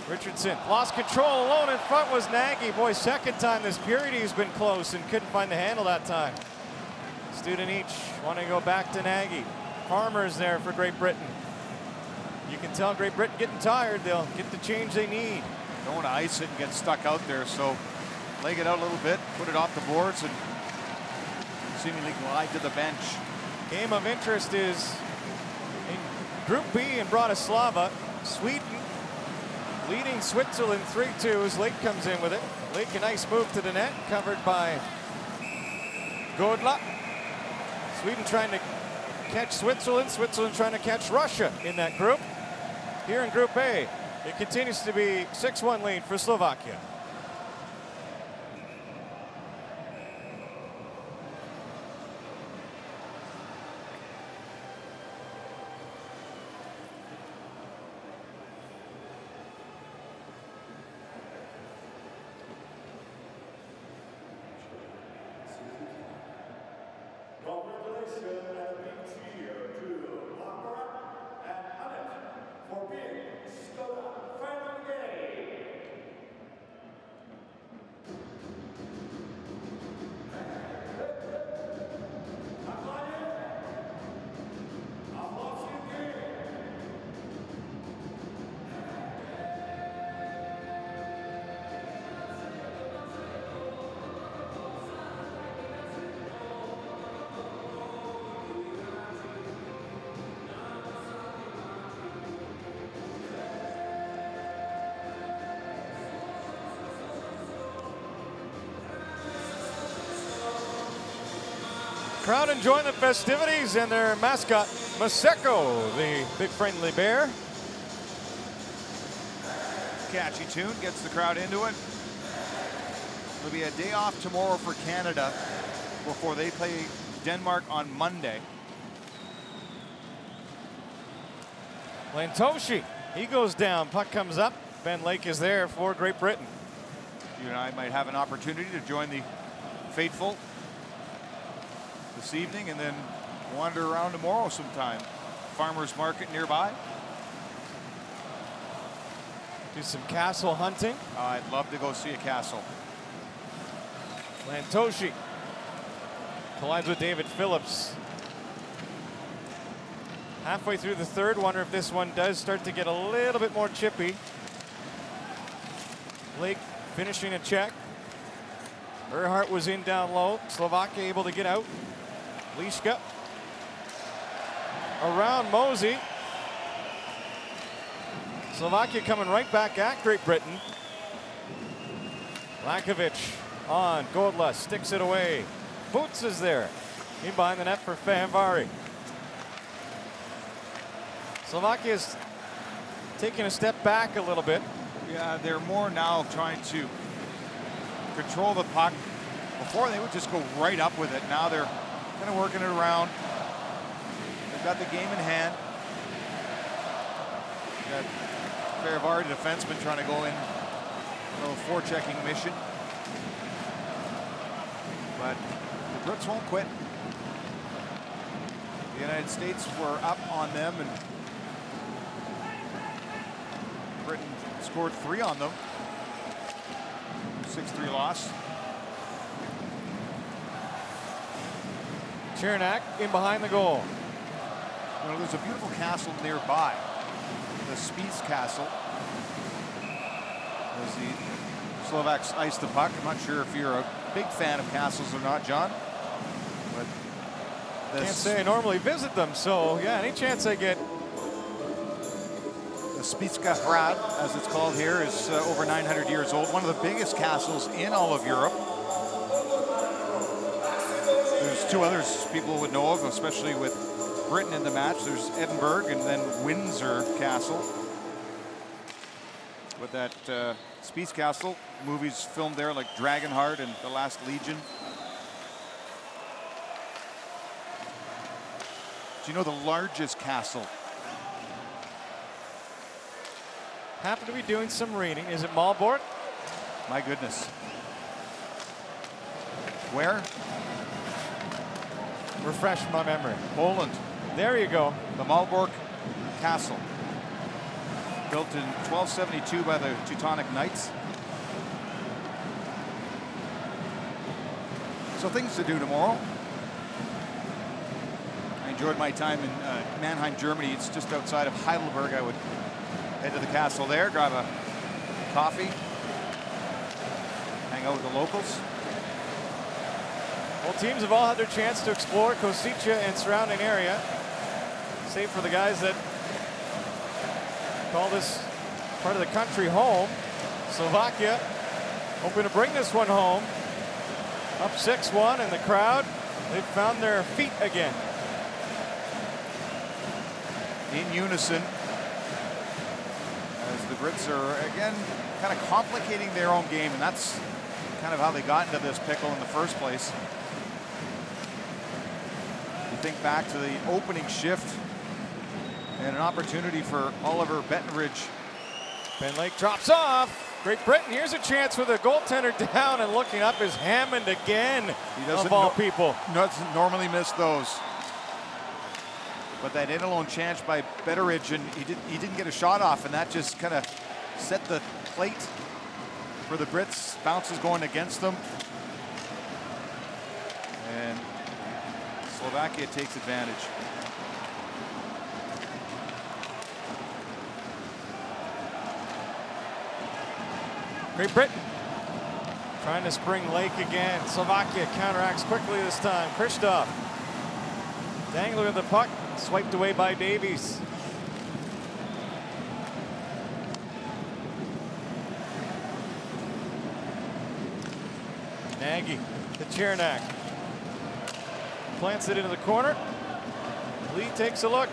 Richardson lost control, alone in front was Nagy. Boy, second time this period he's been close and couldn't find the handle that time. Studenic wanting to go back to Nagy. Farmer's there for Great Britain. You can tell Great Britain getting tired. They'll get the change they need. Don't want to ice it and get stuck out there, so leg it out a little bit, put it off the boards, and seemingly glide to the bench. Game of interest is in Group B in Bratislava. Sweden leading Switzerland 3-2 as Lake comes in with it. Lake, a nice move to the net, covered by Godla. Sweden trying to catch Switzerland. Switzerland trying to catch Russia in that group. Here in Group A, it continues to be 6-1 lead for Slovakia. Congratulations and a big cheer to Barbara and Annette for being Skoda final game. Crowd enjoying the festivities and their mascot, Maseko, the big friendly bear. Catchy tune, gets the crowd into it. It'll be a day off tomorrow for Canada before they play Denmark on Monday. Lantoshi, he goes down, puck comes up. Ben Lake is there for Great Britain. You and I might have an opportunity to join the faithful this evening and then wander around tomorrow sometime. Farmers Market nearby. Do some castle hunting. I'd love to go see a castle. Lantoshi collides with David Phillips. Halfway through the third, wonder if this one does start to get a little bit more chippy. Lake finishing a check. Earhart was in down low. Slovakia able to get out. Liška around Mosey. Slovakia coming right back at Great Britain. Lakovic on Godla, sticks it away. Boots is there. In behind the net for Fahavari. Slovakia's taking a step back a little bit. Yeah, they're more now trying to control the puck. Before they would just go right up with it. Now they're kind of working it around. They've got the game in hand. Got Fahavari, defenseman, trying to go in a little forechecking mission. But the Brooks won't quit. The United States were up on them, and Britain scored 3 on them. 6-3 loss. Chernak in behind the goal. You know, there's a beautiful castle nearby, the Spiš Castle. As the Slovaks ice the puck. I'm not sure if you're a big fan of castles or not, John. But can't say I normally visit them, so yeah, any chance I get. The Spiš Hrad, as it's called here, is over 900 years old. One of the biggest castles in all of Europe. There's two others people would know of, especially with Britain in the match. There's Edinburgh and then Windsor Castle. But that Spiš Castle, movies filmed there like Dragonheart and The Last Legion. Do you know the largest castle? Happen to be doing some reading. Is it Malbork? My goodness. Where? Refresh my memory. Poland. There you go. The Malbork Castle. Built in 1272 by the Teutonic Knights. So things to do tomorrow. I enjoyed my time in Mannheim, Germany. It's just outside of Heidelberg. I would head to the castle there, grab a coffee, hang out with the locals. Well, teams have all had their chance to explore Košice and surrounding area, save for the guys that call this part of the country home. Slovakia hoping to bring this one home. Up 6-1, and the crowd, they've found their feet again. In unison, as the Brits are again kind of complicating their own game, and that's kind of how they got into this pickle in the first place. You think back to the opening shift and an opportunity for Oliver Bettenridge. Ben Lake drops off. Great Britain, here's a chance with a goaltender down, and looking up is Hammond again, of all people. Doesn't normally miss those. But that in-alone chance by Betteridge, and he didn't get a shot off, and that just kind of set the plate for the Brits. Bounces going against them. And Slovakia takes advantage. Great Britain trying to spring Lake again. Slovakia counteracts quickly this time. Kristoff dangling with the puck, swiped away by Davies. Nagy to Chernak. Plants it into the corner. Lee takes a look.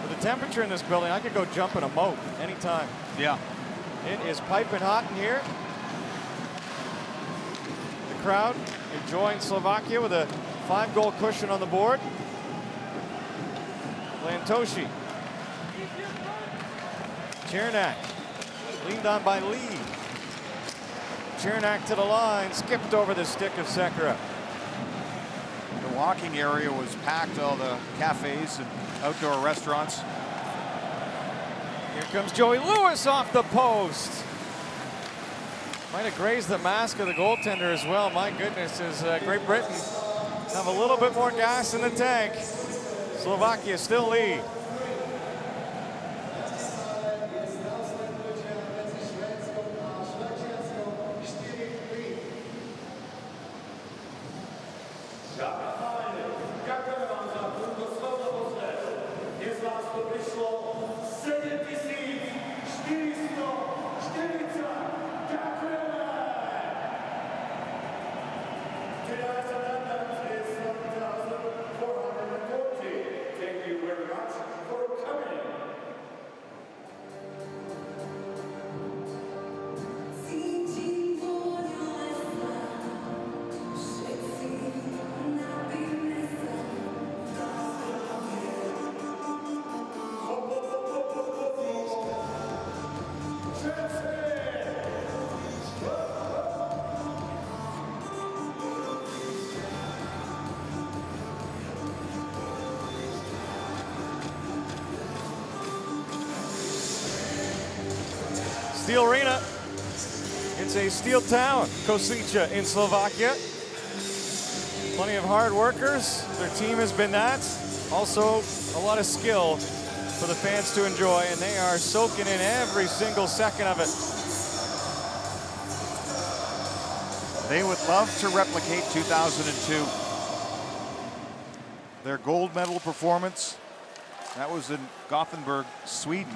With the temperature in this building, I could go jump in a moat anytime. Yeah. It is piping hot in here. The crowd enjoying Slovakia with a 5-goal cushion on the board. Lantoshi. Chernak, leaned on by Lee. Chernak to the line, skipped over the stick of Sekera. The walking area was packed, all the cafes and outdoor restaurants. Here comes Joey Lewis off the post. Might have grazed the mask of the goaltender as well. My goodness, as Great Britain have a little bit more gas in the tank. Slovakia still lead. Steel Arena in It's a steel town, Kosice in Slovakia. Plenty of hard workers. Their team has been that. Also, a lot of skill for the fans to enjoy, and they are soaking in every single second of it. They would love to replicate 2002. Their gold medal performance, that was in Gothenburg, Sweden.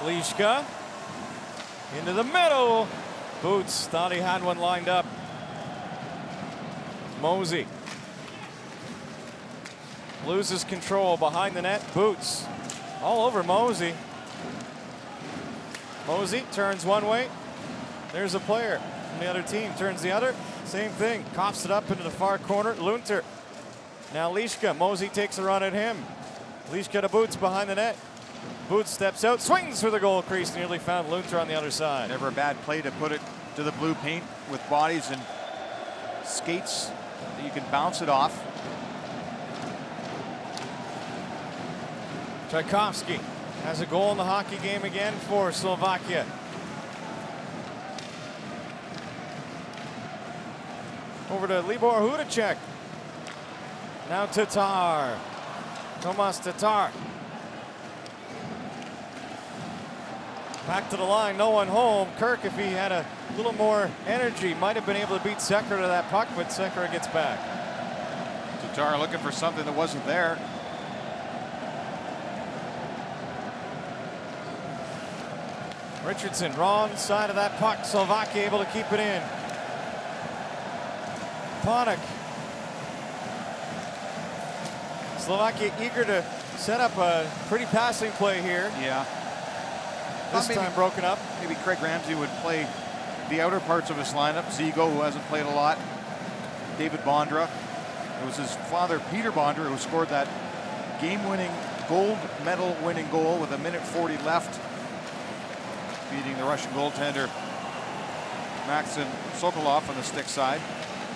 Liška into the middle. Boots thought he had one lined up. Mosey loses control behind the net. Boots all over Mosey. Mosey turns one way. There's a player from the other team, turns the other. Same thing, coughs it up into the far corner. Lunter. Now Liška, Mosey takes a run at him. Liška to Boots behind the net. Boots steps out, swings for the goal crease, nearly found Lunter on the other side. Never a bad play to put it to the blue paint with bodies and skates that you can bounce it off. Tchaikovsky has a goal in the hockey game again for Slovakia. Over to Libor Hudacek. Now Tatar. Tomas Tatar. Back to the line, no one home. Kirk, if he had a little more energy, might have been able to beat Sekera to that puck, but Sekera gets back. Tatar looking for something that wasn't there. Richardson, wrong side of that puck. Slovakia able to keep it in. Panik. Slovakia eager to set up a pretty passing play here. Yeah. This time broken up. Maybe Craig Ramsey would play the outer parts of his lineup. Zigo, who hasn't played a lot. David Bondra. It was his father, Peter Bondra, who scored that game-winning, gold medal-winning goal with 1:40 left, beating the Russian goaltender Maxim Sokolov on the stick side.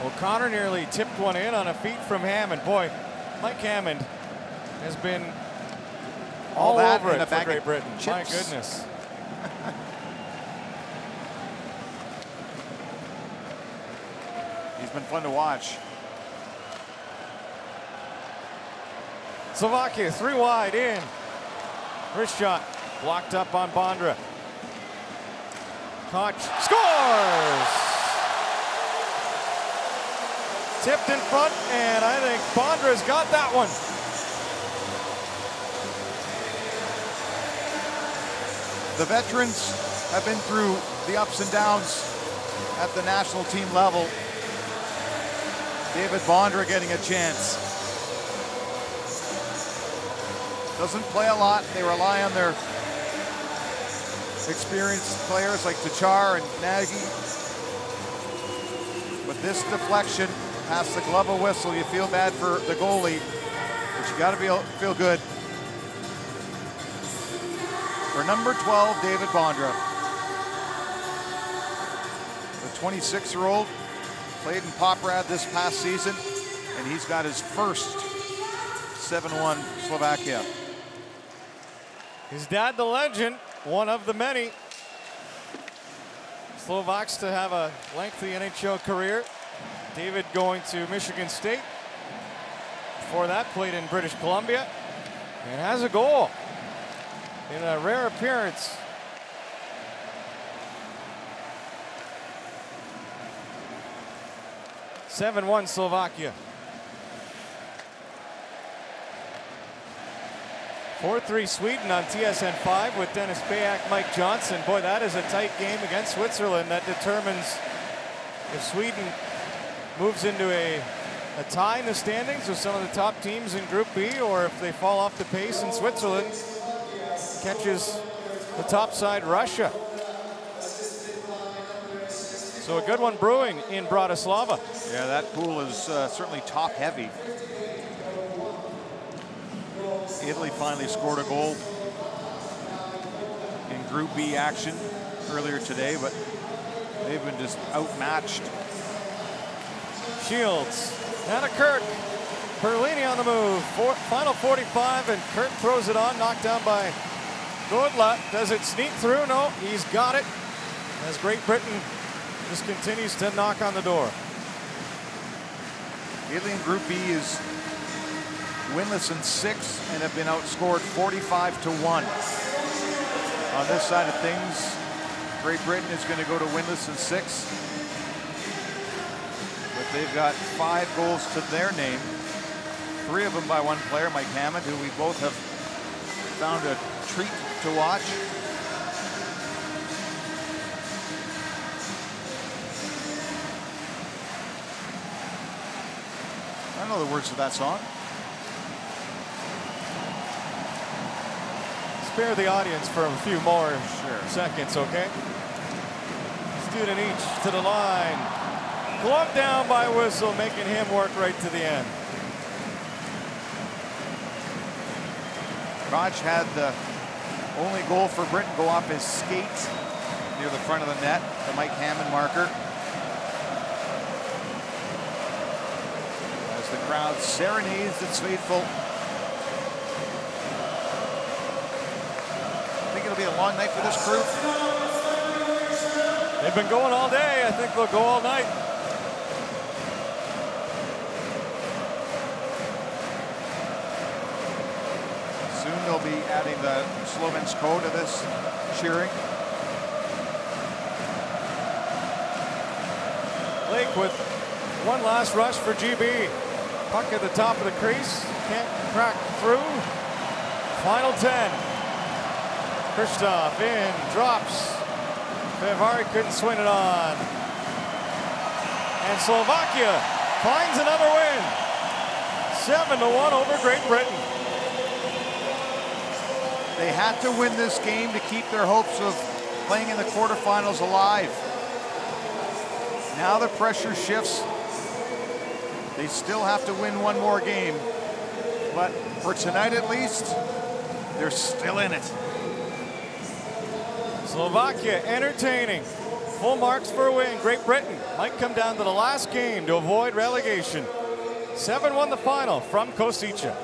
O'Connor nearly tipped one in on a feed from Hammond. Boy, Mike Hammond has been all that over in it a for bag Great of Britain. My chips. goodness. He's been fun to watch. Slovakia 3 wide in. Wrist shot blocked up on Bondra. Koch scores! Tipped in front, and I think Bondra's got that one. The veterans have been through the ups and downs at the national team level. David Bondra getting a chance. Doesn't play a lot. They rely on their experienced players like Tachar and Nagy. But this deflection past the glove of whistle, you feel bad for the goalie, but you got to feel good. For number 12, David Bondra. The 26-year-old played in Poprad this past season, and he's got his first 7-1 Slovakia. His dad, the legend, one of the many Slovaks to have a lengthy NHL career. David going to Michigan State. Before that, played in British Columbia and has a goal in a rare appearance. (7-1) Slovakia. 4-3 Sweden on TSN 5 with Dennis Bayak, Mike Johnson. Boy, that is a tight game against Switzerland that determines if Sweden moves into a tie in the standings with some of the top teams in Group B, or if they fall off the pace and Switzerland catches the top side, Russia. So a good one brewing in Bratislava. Yeah, that pool is certainly top heavy. Italy finally scored a goal in Group B action earlier today, but they've been just outmatched. Shields, now to Kirk. Perlini on the move. Final 45, and Kirk throws it on, knocked down by Godla. Does it sneak through? No, he's got it. as Great Britain just continues to knock on the door. Italy in Group B is winless in 6 and have been outscored 45-1. On this side of things, Great Britain is going to go to winless in 6. But they've got 5 goals to their name. 3 of them by one player, Mike Hammond, who we both have found a treat to watch. I don't know the words to that song. Spare the audience for a few more seconds, okay? Student each to the line. Glove down by Whistle, making him work right to the end. Koch had the only goal for Britain go off his skate near the front of the net, the Mike Hammond marker. As the crowd serenades its faithful. I think it'll be a long night for this crew. They've been going all day. I think they'll go all night. Soon they'll be adding the Slovensko to this cheering. Blake with one last rush for GB. Puck at the top of the crease. Can't crack through. Final 10. Kristoff in, drops. Fevari couldn't swing it on. And Slovakia finds another win. 7-1 over Great Britain. They had to win this game to keep their hopes of playing in the quarterfinals alive. Now the pressure shifts. They still have to win one more game. But for tonight at least, they're still in it. Slovakia entertaining. Full marks for a win. Great Britain might come down to the last game to avoid relegation. 7-1 the final from Kosice.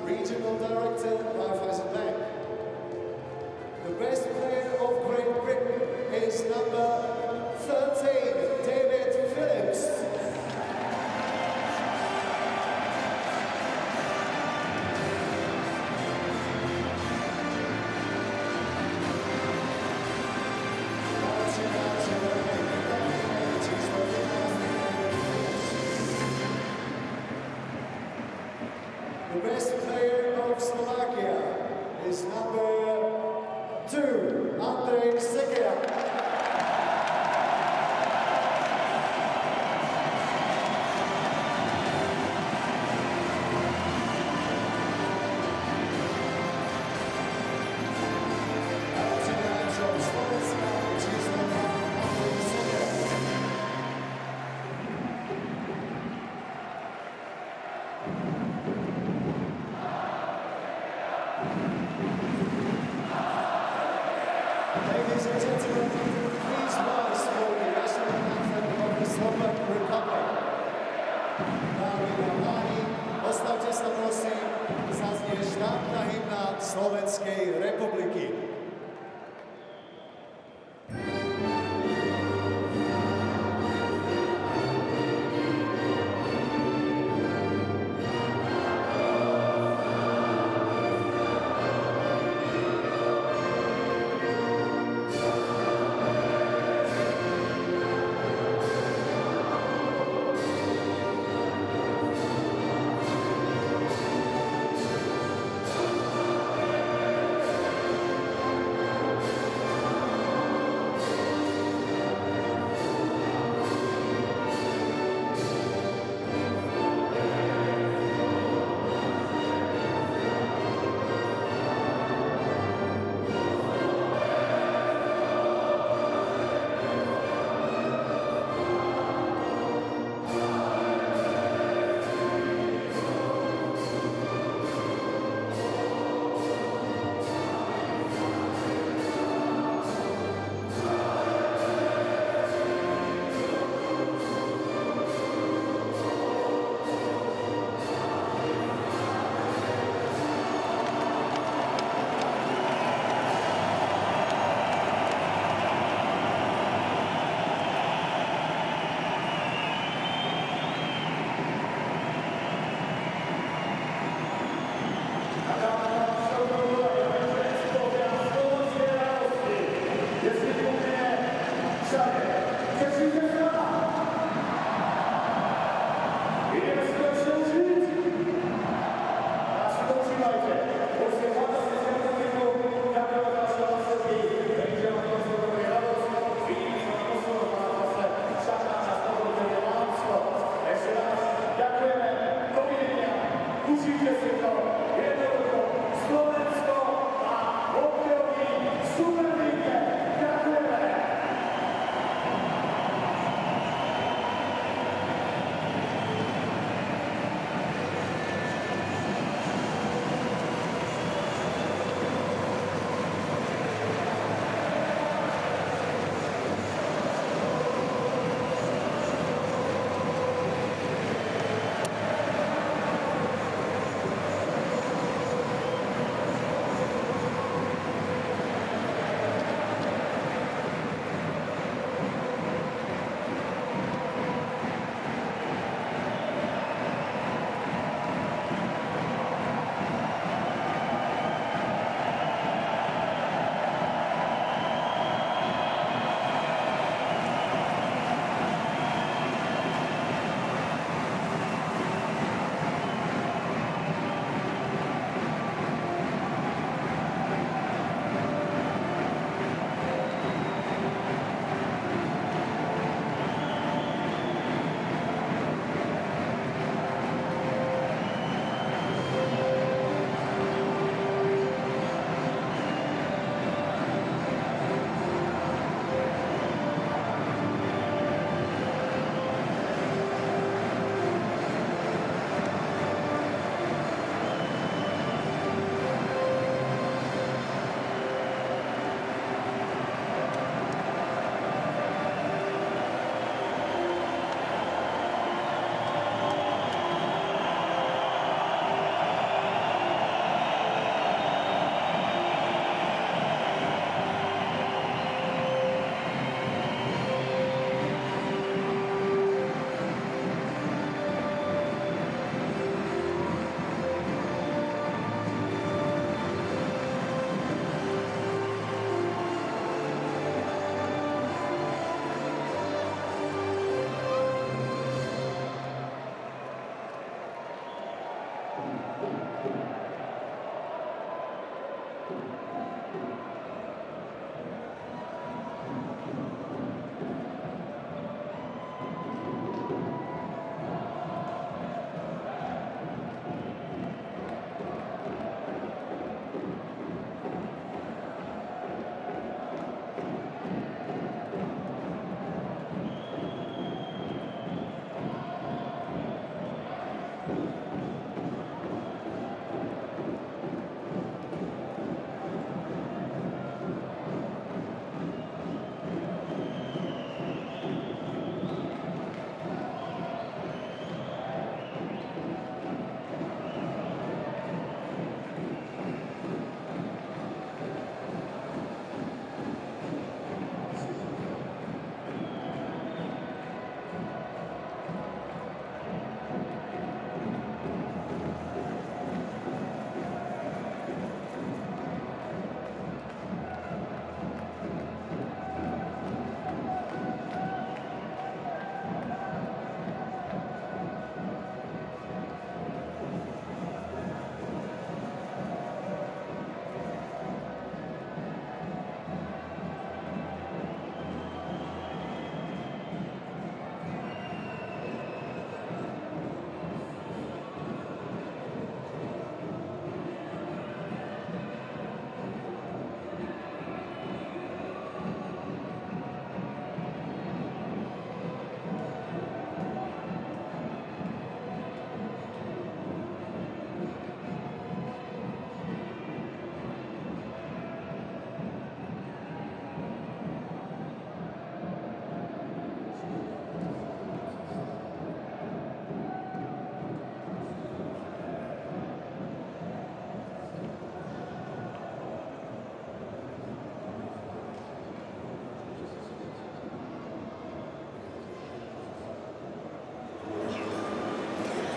Regional Director, Raiffeisen Bank. The best player of Great Britain is number 13, David Phillips. The best player of Slovakia is number 2, Andrej Sekeja. Ladies and gentlemen, please rise for the national anthem of the Slovak Republic. Dámy a páni, postavte sa prosím, zaznie štátna hymna Slovenskej republiky.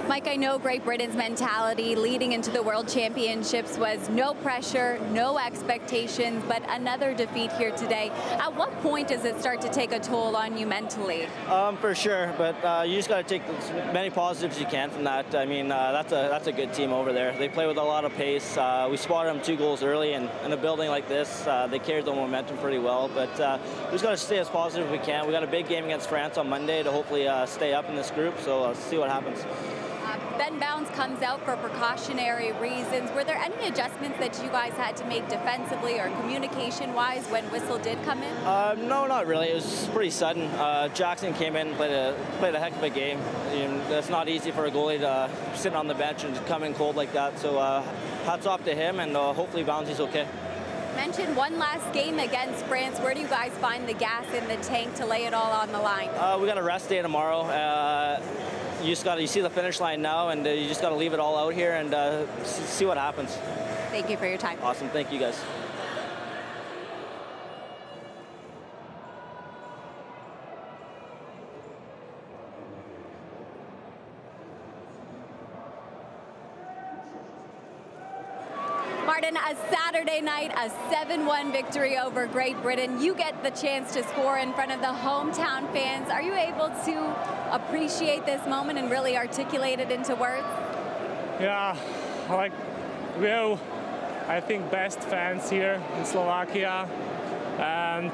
Mike, I know Great Britain's mentality leading into the World Championships was no pressure, no expectations, but another defeat here today. At what point does it start to take a toll on you mentally? For sure, but you just got to take as many positives as you can from that. I mean, that's a good team over there. They play with a lot of pace. We spotted them 2 goals early, and in a building like this, they carried the momentum pretty well. But we just got to stay as positive as we can. We got a big game against France on Monday to hopefully stay up in this group, so see what happens. Ben Bounds comes out for precautionary reasons. Were there any adjustments that you guys had to make defensively or communication-wise when Whistle did come in? No, not really. It was pretty sudden. Jackson came in, played a heck of a game. It's not easy for a goalie to sit on the bench and come in cold like that. So hats off to him, and hopefully Bounds okay. Mentioned one last game against France. Where do you guys find the gas in the tank to lay it all on the line? We got a rest day tomorrow. You see the finish line now, and you just got to leave it all out here and see what happens. Thank you for your time. Awesome. Thank you, guys. Martin, a Saturday night, a 7-1 victory over Great Britain. You get the chance to score in front of the hometown fans. Are you able to appreciate this moment and really articulate it into words? Yeah, like we have, I think, best fans here in Slovakia, and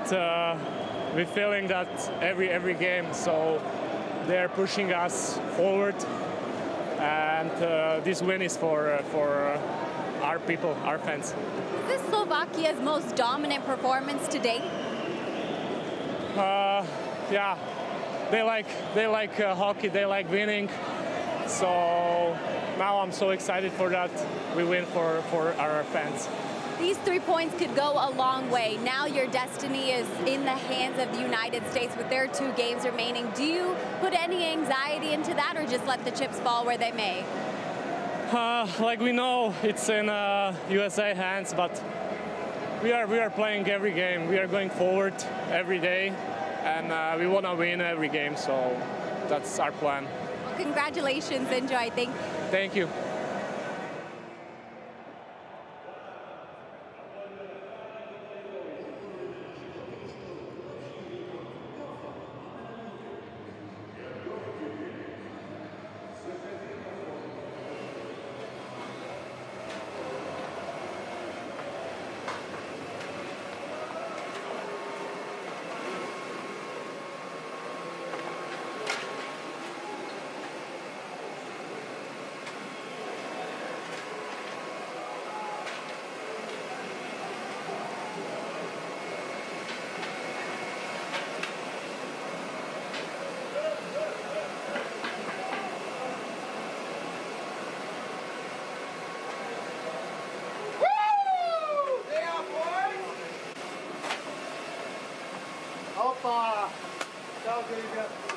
we're feeling that every game. So they're pushing us forward, and this win is for our people, our fans. Is this Slovakia's most dominant performance to date? Yeah, they like hockey, they like winning. So now I'm so excited for that. We win for our fans. These 3 points could go a long way. Now your destiny is in the hands of the United States with their 2 games remaining. Do you put any anxiety into that, or just let the chips fall where they may? Like we know it's in USA hands, but we are playing every game. We are going forward every day, and we want to win every game. So that's our plan. Well, congratulations, enjoy. Thank you. Opa! Tchau, querida.